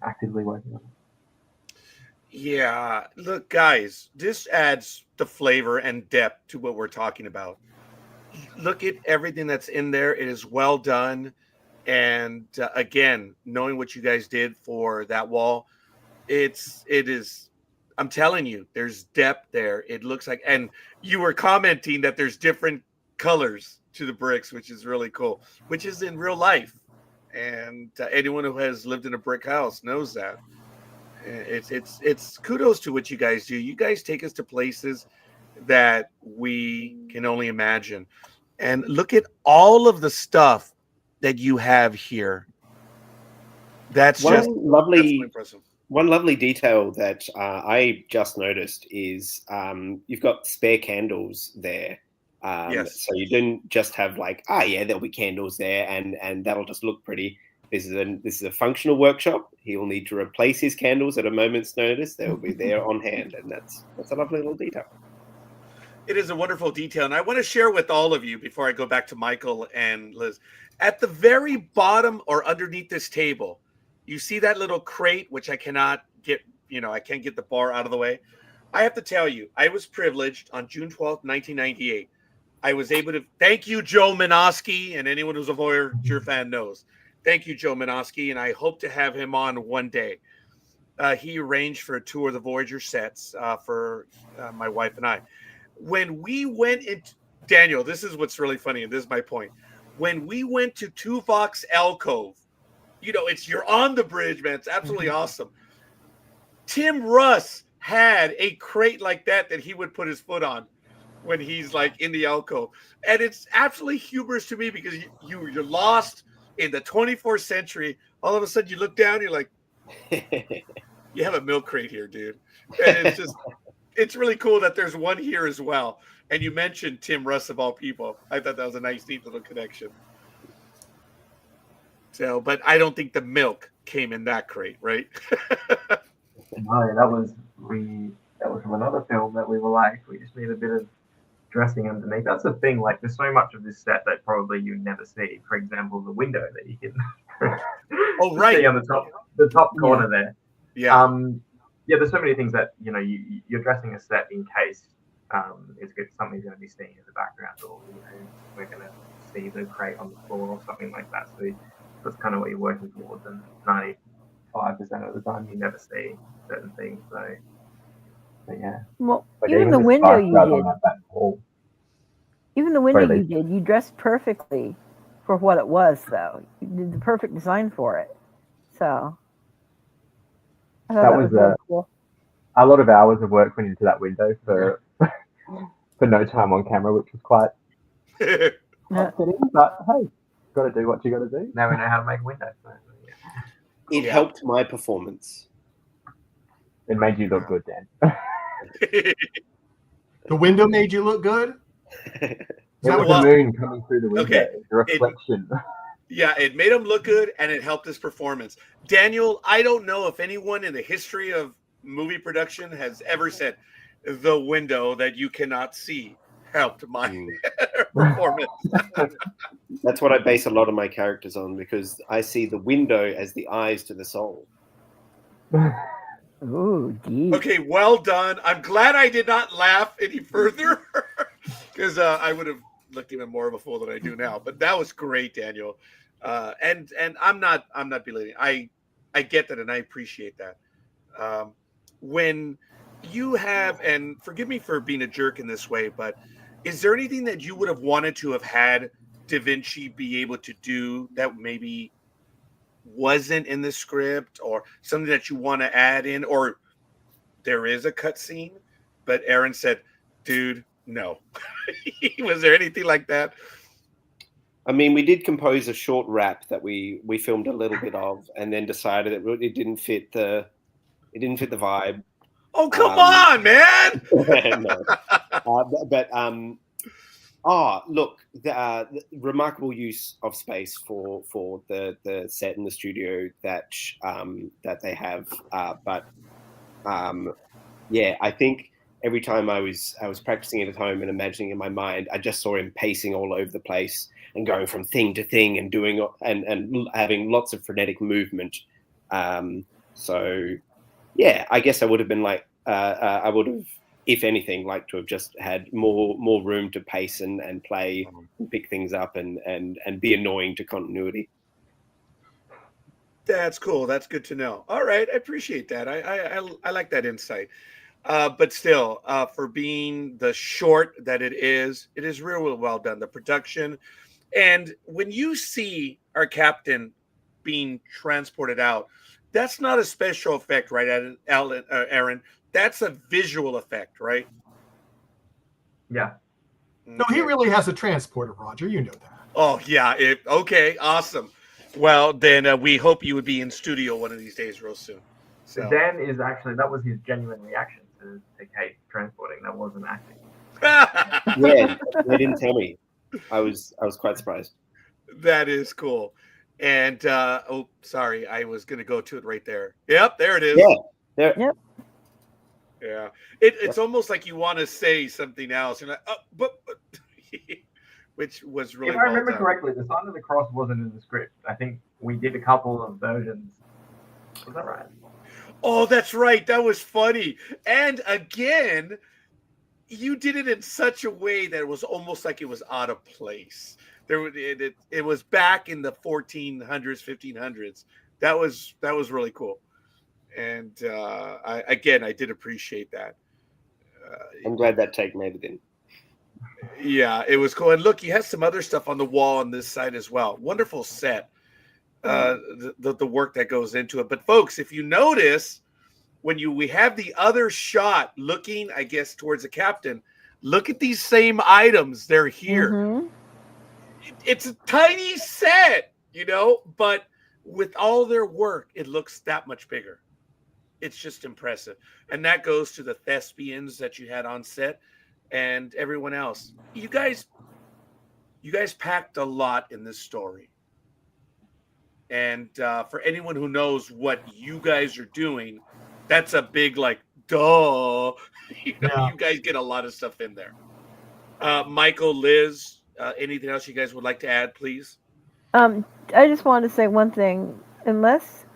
actively working on it. Yeah, look, guys, this adds the flavor and depth to what we're talking about. Look at everything that's in there. It is well done. And again, knowing what you guys did for that wall, it is, I'm telling you, there's depth there. It looks like, and you were commenting that there's different colors to the bricks, which is really cool, which is in real life. And anyone who has lived in a brick house knows that. It's kudos to what you guys do. You guys take us to places that we can only imagine. And look at all of the stuff that you have here. That's just impressive. One lovely detail that I just noticed is you've got spare candles there. Yes. So you didn't just have there'll be candles there and that'll just look pretty. This is a functional workshop. He'll need to replace his candles at a moment's notice. They will be there on hand, and that's a lovely little detail. It is a wonderful detail, and I want to share with all of you before I go back to Michael and Liz. At the very bottom or underneath this table, you see that little crate, which I cannot get, I can't get the bar out of the way. I have to tell you, I was privileged on June 12th, 1998. I was able to, thank you, Joe Minosky, and anyone who's a Voyager fan knows. Thank you, Joe Minosky, and I hope to have him on one day. He arranged for a tour of the Voyager sets for my wife and I. When we went into, Daniel, this is what's really funny, and this is my point. When we went to Tuvok's alcove, you're on the bridge, man. It's absolutely awesome. Tim Russ had a crate like that he would put his foot on. when he's like in the alcove, and it's absolutely humorous to me because you're lost in the 24th century. All of a sudden, you look down, you're like, you have a milk crate here, dude, and it's really cool that there's one here as well. And you mentioned Tim Russ of all people. I thought that was a nice, neat little connection. So, but I don't think the milk came in that crate, right? No, that was from another film that we were like, we just need a bit of dressing underneath. That's the thing. Like, there's so much of this set that probably you never see. For example, the window that you can Oh, right. see on the top corner there. Yeah. Yeah. There's so many things that you're dressing a set in case something's going to be seen in the background, or we're going to see the crate on the floor or something like that. So that's kind of what you're working towards, and 95% of the time you never see certain things. So yeah. Well, But even the the window spark you plug on did. that back wall. Even the window Sorry, you did, you dressed perfectly for what it was, though. You did the perfect design for it. So I thought That that was really cool. A lot of hours of work went into that window for no time on camera, which was quite upsetting. But hey, got to do what you got to do. Now we know how to make a window. So, yeah. It helped my performance. It made you look good, Dan. The window made you look good? That was the moon coming through the window. Okay. The reflection. Yeah, it made him look good, and it helped his performance. Daniel, I don't know if anyone in the history of movie production has ever said the window that you cannot see helped my performance. That's what I base a lot of my characters on, because I see the window as the eyes to the soul. Ooh, deep. Okay, well done. I'm glad I did not laugh any further, because I would have looked even more of a fool than I do now. But that was great, Daniel. And I'm not belittling. I get that, and I appreciate that. When you have, and forgive me for being a jerk in this way, but is there anything that you would have wanted to have had Da Vinci be able to do that maybe wasn't in the script, or something that you want to add in, or there is a cut scene, but Aaron said, dude, no. Was there anything like that? I mean, we did compose a short rap that we filmed a little bit of, and then decided that it didn't fit the vibe. Oh, come on, man! Look, the remarkable use of space for the set in the studio that they have. Yeah, I think every time I was practicing it at home and imagining in my mind, I just saw him pacing all over the place and going from thing to thing and doing and having lots of frenetic movement. So yeah, I guess I would have been like, I would have, if anything, like to have just had more room to pace and play and pick things up and be annoying to continuity. That's cool. That's good to know. All right, I appreciate that. I like that insight. But still, for being the short that it is real well done. The production, and when you see our captain being transported out, that's not a special effect, right, Aaron? That's a visual effect, right? Yeah. No, he really has a transporter, Roger. You know that. Oh, yeah. Okay, awesome. Well, then we hope you would be in studio one of these days real soon. So. Dan is actually, that was his genuine reaction to Kate transporting. That wasn't acting. Yeah, they didn't tell me. I was quite surprised. That is cool. And oh, sorry, I was going to go to it right there. Yep, there it is. Yeah, there. Yep. Yeah, it's almost like you want to say something else. You're like, oh, but which was really. If I remember correctly, the sign of the cross wasn't in the script. I think we did a couple of versions. Was that right? Oh, that's right. That was funny. And again, you did it in such a way that it was almost like it was out of place. It was back in the 1400s, 1500s. That was really cool. And I did appreciate that. I'm glad that take made it in. Yeah, it was cool. And look, you have some other stuff on the wall on this side as well. Wonderful set. The work that goes into it. But folks, if you notice, when we have the other shot looking, I guess, towards the captain, Look at these same items. They're here. Mhm. It's a tiny set, but with all their work, it looks that much bigger. It's just impressive. And that goes to the thespians that you had on set and everyone else. You guys packed a lot in this story. And for anyone who knows what you guys are doing, that's a big, like, duh. Yeah. You guys get a lot of stuff in there. Michael, Liz, anything else you guys would like to add, please? I just wanted to say one thing. Unless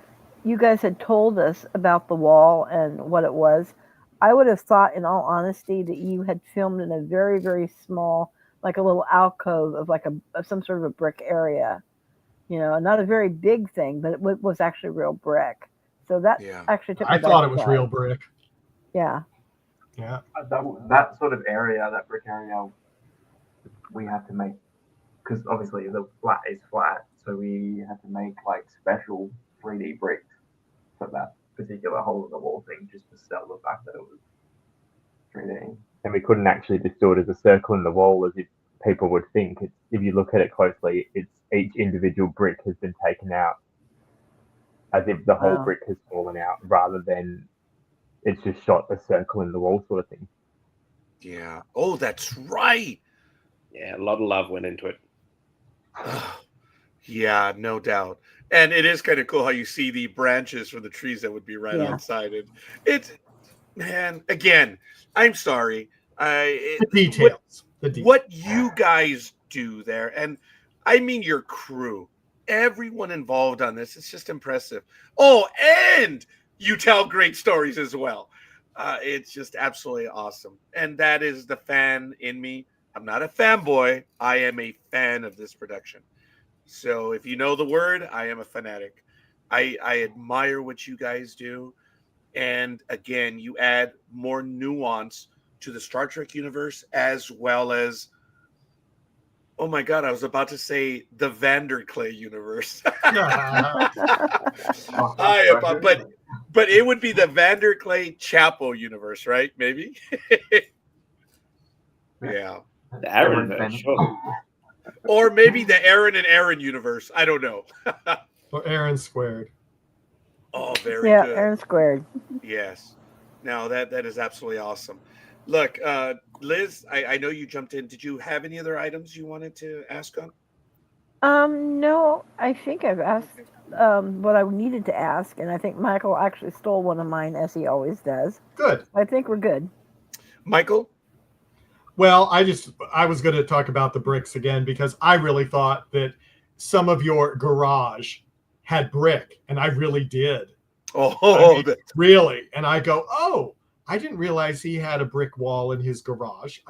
you guys had told us about the wall and what it was, I would have thought, in all honesty, that you had filmed in a very, very small, like a little alcove of of some sort of a brick area. Not a very big thing, but it was actually real brick. So that Yeah. actually took me I by thought it was surprise. real brick. Yeah. Yeah. That sort of area, that brick area, we had to make, because obviously the flat is flat, so we had to make like special 3D bricks for that particular hole in the wall thing, just to sell the fact that it was 3D. And we couldn't actually just do it as a circle in the wall as if people would think. If you look at it closely, it's each individual brick has been taken out as if the whole Wow. brick has fallen out, rather than it's just shot a circle in the wall sort of thing. Yeah. Oh, that's right. Yeah, a lot of love went into it. Yeah, no doubt. And it is kind of cool how you see the branches from the trees that would be right Yeah. outside it. It's, man, again, I'm sorry. The details. What you guys do there, and I mean your crew, everyone involved on this, it's just impressive. Oh, and you tell great stories as well. It's just absolutely awesome. And that is the fan in me. I'm not a fanboy. I am a fan of this production. So if you know the word, I am a fanatic. I admire what you guys do. And again, you add more nuance to the Star Trek universe, as well as, oh my God, I was about to say the Vanderkley universe. But it would be the Vanderkley Chappell universe, right? Maybe. Yeah. The Aaron version, sure. Or maybe the Aaron and Aaron universe. I don't know. Or Aaron squared. Oh, very Yeah, good. Aaron squared. Yes. Now that is absolutely awesome. Look, Liz, I know you jumped in. Did you have any other items you wanted to ask on? No, I think I've asked what I needed to ask, and I think Michael actually stole one of mine, as he always does. Good. I think we're good. Michael? Well, I was going to talk about the bricks again because I really thought that some of your garage had brick, and I really did. Really. And I go, oh, I didn't realize he had a brick wall in his garage.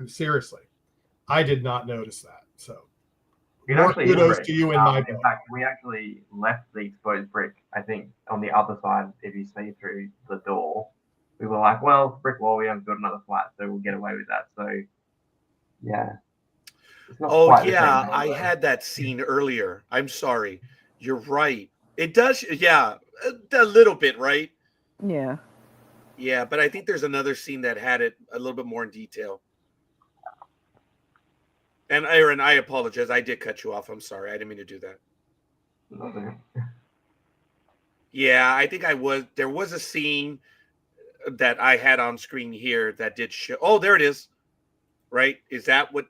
I'm seriously, I did not notice that. So more kudos to you in my book. In fact, we actually left the exposed brick, I think, on the other side. If you see through the door, we were like, well, brick wall, we haven't built another flat, so we'll get away with that. So, yeah. Oh, yeah, I had that scene earlier. I'm sorry. You're right. It does, yeah, a little bit, right? Yeah. Yeah, but I think there's another scene that had it a little bit more in detail. And Aaron, I apologize. I did cut you off. I'm sorry. I didn't mean to do that. Okay. Yeah, I think there was a scene that I had on screen here that did show. Oh, there it is. Right? Is that what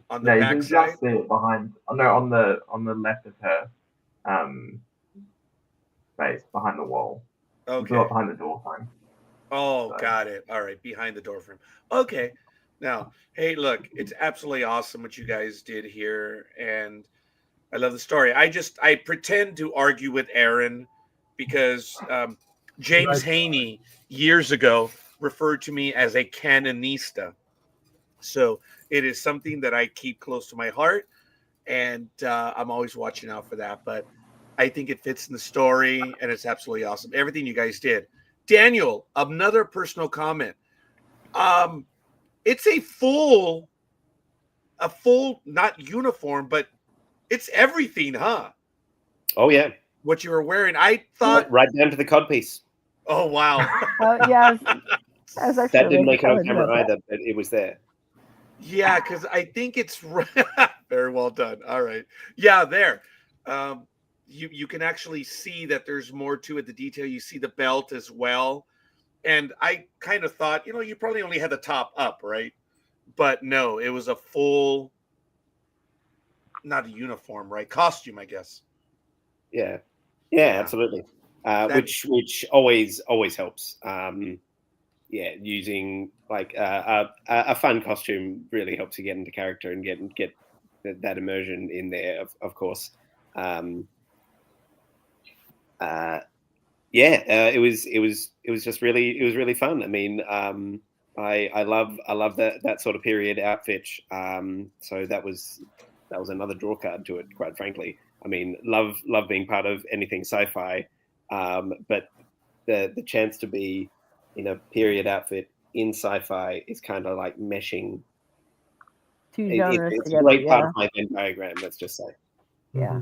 on the back side? You can just see it behind. No, on the left of her face, behind the wall. Okay. Behind the door frame. Oh, got it. All right, behind the door frame. Okay. Now, hey, look, it's absolutely awesome what you guys did here, and I love the story. I pretend to argue with Aaron because James Haney years ago referred to me as a canonista. So it is something that I keep close to my heart, and I'm always watching out for that. But I think it fits in the story, and it's absolutely awesome. Everything you guys did. Daniel, another personal comment. It's a full, not uniform, but it's everything, huh? Oh, yeah. What you were wearing. I thought. Right down to the codpiece. Oh, wow. Yeah. I was That actually didn't make it on amazed camera about that. either, but it was there. Yeah, because I think it's very well done. All right. Yeah, there. You can actually see that there's more to it. The detail. You see the belt as well. And I kind of thought, you probably only had the top up, right? But no, it was a full, not a uniform, right? Costume, I guess. Yeah, absolutely. Which always helps. Using like a fun costume really helps you get into character and get that immersion in there. Of course. It was just really fun. I mean, I love that sort of period outfit. So that was another draw card to it, quite frankly. I mean, love being part of anything sci-fi, but the chance to be in a period outfit in sci-fi is kind of like meshing. Two genres It's together. a great part Yeah. of my Venn diagram. Let's just say. Yeah.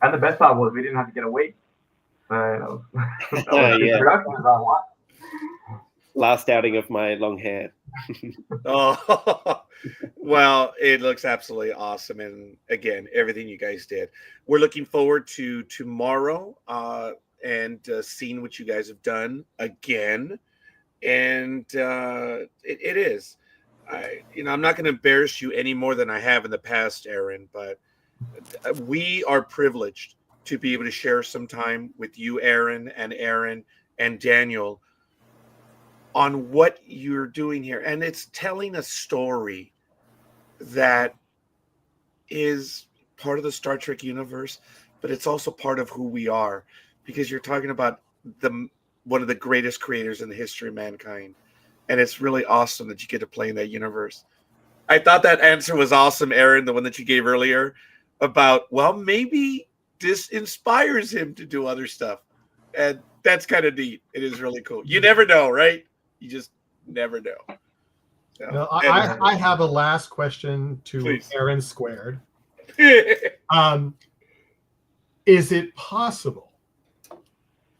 And the best part was we didn't have to get a week. So that was Yeah. production design. What? Last outing of my long hair. Oh, well, it looks absolutely awesome. And again, everything you guys did. We're looking forward to tomorrow and seeing what you guys have done again. And it is. I'm not going to embarrass you any more than I have in the past, Aaron, but we are privileged to be able to share some time with you, Aaron and Daniel, on what you're doing here. And it's telling a story that is part of the Star Trek universe, but it's also part of who we are, because you're talking about one of the greatest creators in the history of mankind. And it's really awesome that you get to play in that universe. I thought that answer was awesome, Aaron, the one that you gave earlier about, well, maybe this inspires him to do other stuff. And that's kind of neat. It is really cool. You never know, right? You just never know. So, No, I have a last question to Please. Aaron Squared. Is it possible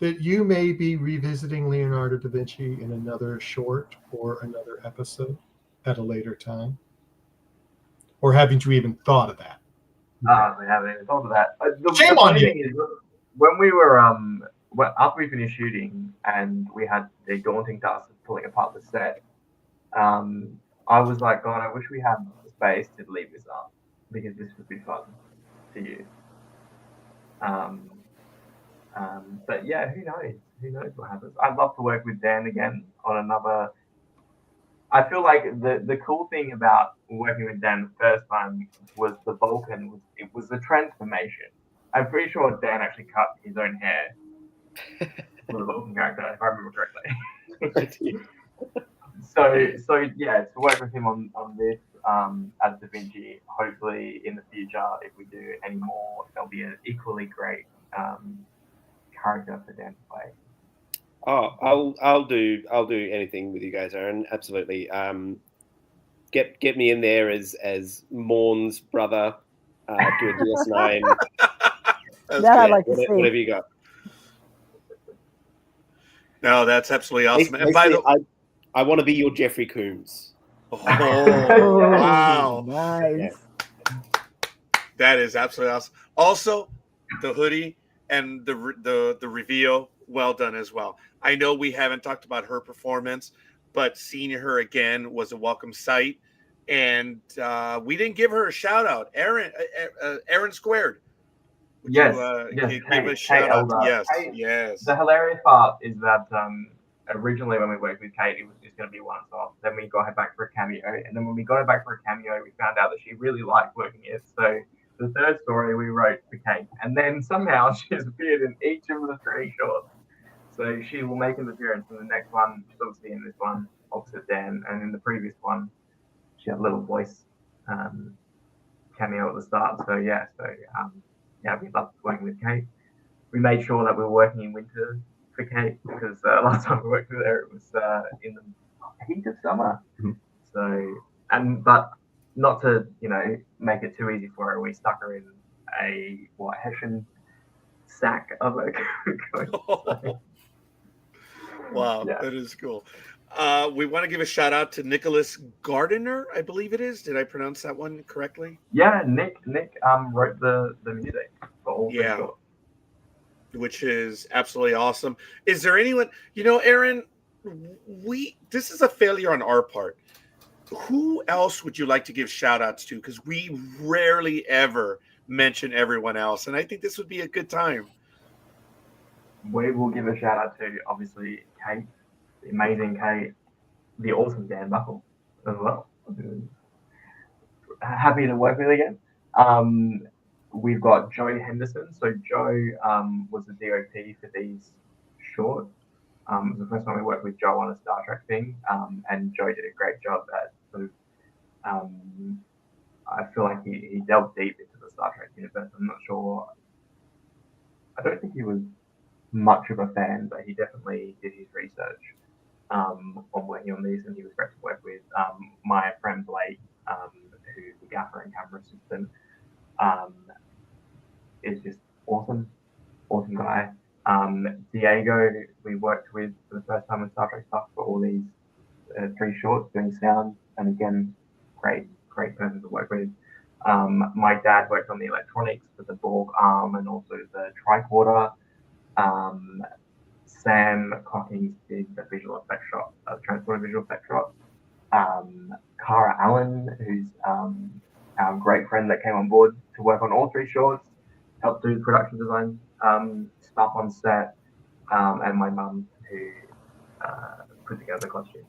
that you may be revisiting Leonardo da Vinci in another short or another episode at a later time? Or haven't you even thought of that? We haven't even thought of that. Shame the on funny you. thing is, when we were after we finished shooting and we had the daunting task of pulling apart the set, I was like, God, I wish we had the space to leave this up because this would be fun to use. But yeah, who knows? Who knows what happens? I'd love to work with Dan again on another. I feel like the cool thing about working with Dan the first time was the Vulcan. It was a transformation. I'm pretty sure Dan actually cut his own hair for the Vulcan character, if I remember correctly. So yeah, to work with him on this as Da Vinci, hopefully in the future, if we do any more, there'll be an equally great character for Dan to play. Oh, I'll do anything with you guys, Aaron. Absolutely. Get me in there as Morn's brother. Do a DS9. That I'd like to see. Whatever you got. No, that's absolutely awesome. Basically, And by the I want to be your Jeffrey Combs. oh, wow, Nice. Yeah. that is absolutely awesome. Also, the hoodie and the reveal, well done as well. I know we haven't talked about her performance, but seeing her again was a welcome sight. And we didn't give her a shout out. Aaron Squared. Would Yes, you give Kate, a shout out? Elder. Yes. The hilarious part is that originally when we worked with Kate, it was just going to be once off. Then we got her back for a cameo, and then when we got her back for a cameo, we found out that she really liked working it. So the third story we wrote for Kate, and then somehow she's appeared in each of the 3 shorts. So she will make an appearance in the next one. She's obviously in this one opposite Dan, and in the previous one, she had a little voice cameo at the start. So yeah, we loved working with Kate. We made sure that we were working in winter for Kate because last time we worked with her, it was in the heat of summer. Mhm. So, but not to make it too easy for her, we stuck her in a Hessian sack of a coat. Wow, Yeah. that is cool. We want to give a shout out to Nicholas Gardiner, I believe it is. Did I pronounce that one correctly? Yeah, Nick wrote the music for all three Yeah, shorts. which is absolutely awesome. Is there anyone, Aaron, this is a failure on our part. Who else would you like to give shout outs to? Because we rarely ever mention everyone else. And I think this would be a good time. We will give a shout out to obviously Kate, the amazing Kate, the awesome Dan Buckle as well. Happy to work with again. We've got Joe Henderson. So Joe was the DOP for these shorts. It was the first time we worked with Joe on a Star Trek thing, and Joe did a great job at sort of. I feel like he delved deep into the Star Trek universe. I'm not sure. I don't think he was much of a fan, but he definitely did his research on working on these, and he was great to work with. My friend Blake, who's the gaffer and camera assistant, is just awesome guy. Diego, we worked with for the first time in Star Trek stuff for all these three shorts doing sound, and again, great person to work with. My dad worked on the electronics for the Borg arm and also the tricorder. Sam Cockings did the visual effect shot, the transporter visual effect shot. Cara Allen, who's our great friend that came on board to work on all three shorts, helped do production design stuff on set, and my mum who put together the costume.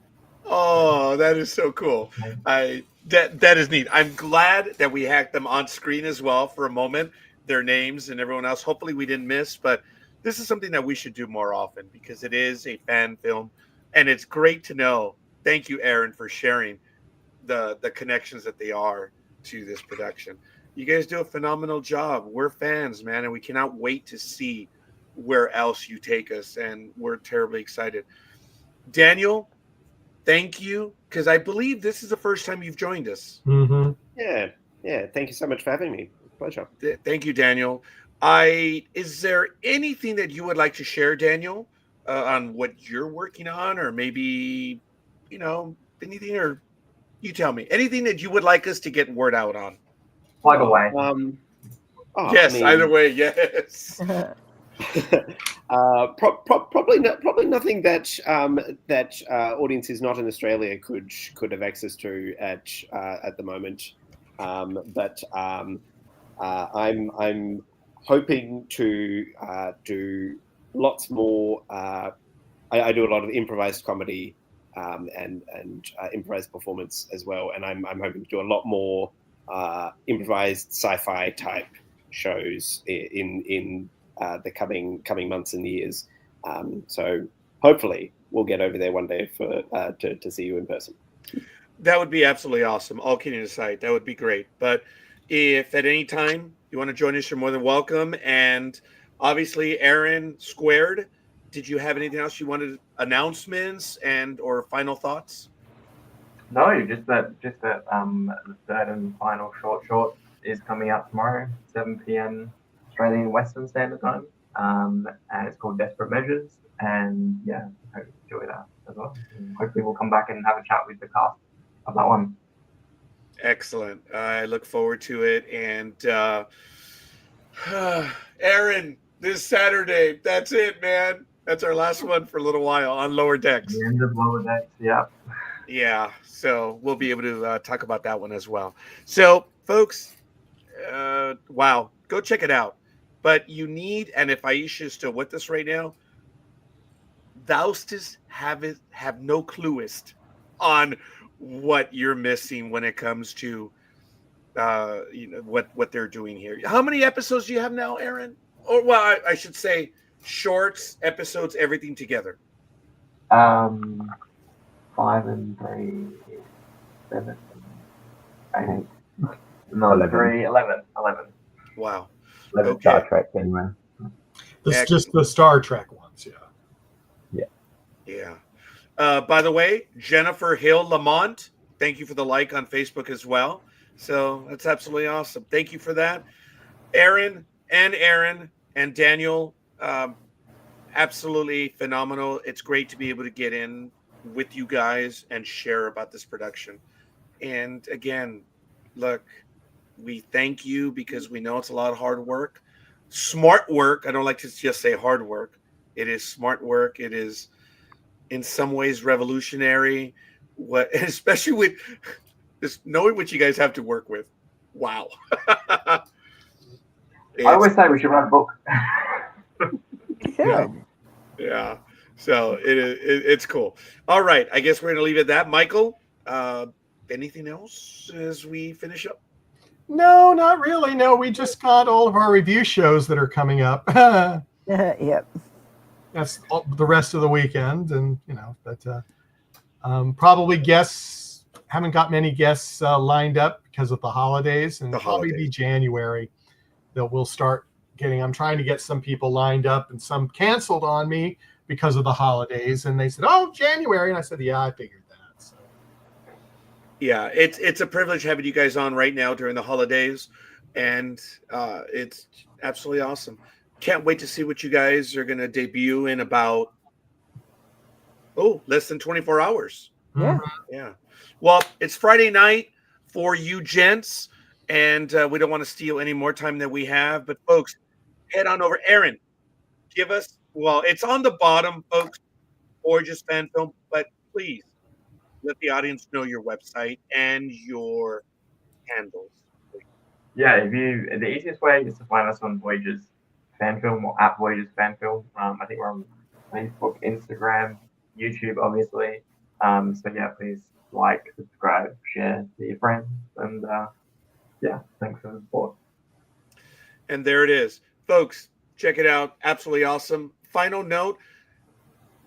Oh, that is so cool. That is neat. I'm glad that we hacked them on screen as well for a moment, their names and everyone else. Hopefully we didn't miss, but this is something that we should do more often because it is a fan film and it's great to know. Thank you, Aaron, for sharing the connections that they are to this production. You guys do a phenomenal job. We're fans, man, and we cannot wait to see where else you take us, and we're terribly excited. Daniel, thank you, because I believe this is the first time you've joined us. Mm-hmm. Yeah. Thank you so much for having me. Pleasure. Thank you, Daniel. Is there anything that you would like to share, Daniel, on what you're working on, or maybe, anything, or you tell me anything that you would like us to get word out on? Plug away. Yes, either way, yes. Probably nothing that audiences not in Australia could have access to at the moment. But I'm hoping to do lots more. I do a lot of improvised comedy and improvised performance as well, and I'm hoping to do a lot more improvised sci-fi type shows in the coming months and years. So hopefully we'll get over there one day to see you in person. That would be absolutely awesome. All kidding aside, that would be great. But if at any time you want to join us, you're more than welcome. And obviously, Aaron Squared, did you have anything else you wanted, announcements and or final thoughts? No, just that the third and final short is coming out tomorrow, 7 p.m. Australian Western Standard Time, and it's called Desperate Measures. And yeah, I hope you enjoy that as well. And hopefully, we'll come back and have a chat with the cast of that one. Excellent. I look forward to it. And Aaron, this Saturday, that's it, man. That's our last one for a little while on Lower Decks. The end of Lower Decks, yeah. Yeah, so we'll be able to talk about that one as well. So, folks, wow, go check it out. But you need, and if Aisha is still with us right now, thou'st have no cluest on what you're missing when it comes to what they're doing here. How many episodes do you have now, Aaron? Or well, I should say shorts, episodes, everything together. 5 and 3, 7, 8. No, 3, 11. Wow. 11 Okay. Star Trek anyway. This is just the Star Trek ones, Yeah. By the way, Jennifer Hill Lamont, thank you for the like on Facebook as well. So that's absolutely awesome. Thank you for that. Aaron and Daniel, absolutely phenomenal. It's great to be able to get in with you guys and share about this production. And again, look, we thank you because we know it's a lot of hard work, smart work. I don't like to just say hard work. It is smart work. It is in some ways revolutionary. What, especially with just knowing what you guys have to work with. Wow. I always say we should write a book. Yeah. Yeah. So it's cool. All right. I guess we're gonna leave it at that. Michael, anything else as we finish up? No, not really. No, we just got all of our review shows that are coming up. Yep. That's the rest of the weekend, and but probably guests, haven't got many guests lined up because of the holidays, and probably be January that we'll start getting. I'm trying to get some people lined up, and some canceled on me because of the holidays, and they said, "Oh, January," and I said, "Yeah, I figured that." So. Yeah, it's a privilege having you guys on right now during the holidays, and it's absolutely awesome. Can't wait to see what you guys are going to debut in about less than 24 hours. Yeah. Yeah. Well, it's Friday night for you gents, and we don't want to steal any more time than we have. But folks, head on over. Aaron, give us. Well, it's on the bottom, folks. Voyages Fan Film, but please let the audience know your website and your handles. Yeah, the easiest way is to find us on Voyages Fan Film or at Voyages Fan Film. I think we're on Facebook, Instagram, YouTube, obviously. So yeah, please like, subscribe, share to your friends, and yeah, thanks for the support. And there it is, folks. Check it out. Absolutely awesome. Final note.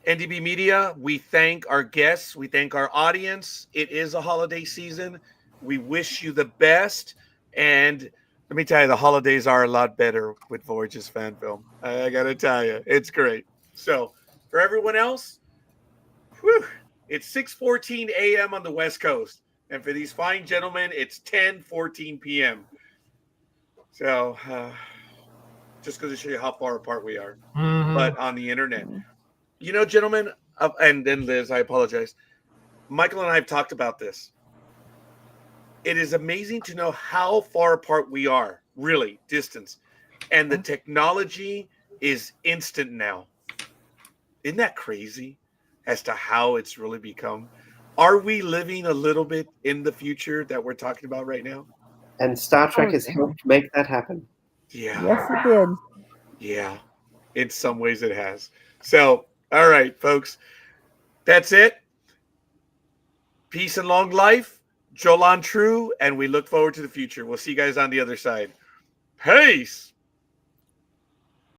NDB Media, we thank our guests. We thank our audience. It is a holiday season. We wish you the best. And let me tell you, the holidays are a lot better with Voyages Fan Film. I got to tell you, it's great. So for everyone else, it's 6:14 a.m. on the West Coast. And for these fine gentlemen, it's 10:14 p.m. So just going to show you how far apart we are. But on the internet. You know, gentlemen, and then Liz, I apologize. Michael and I have talked about this. It is amazing to know how far apart we are, really, distance. And the technology is instant now. Isn't that crazy as to how it's really become? Are we living a little bit in the future that we're talking about right now? And Star Trek has helped make that happen. Yeah. Yes, it did. Yeah. In some ways it has. So, all right, folks. That's it. Peace and long life. Jolan True, and we look forward to the future. We'll see you guys on the other side. Peace.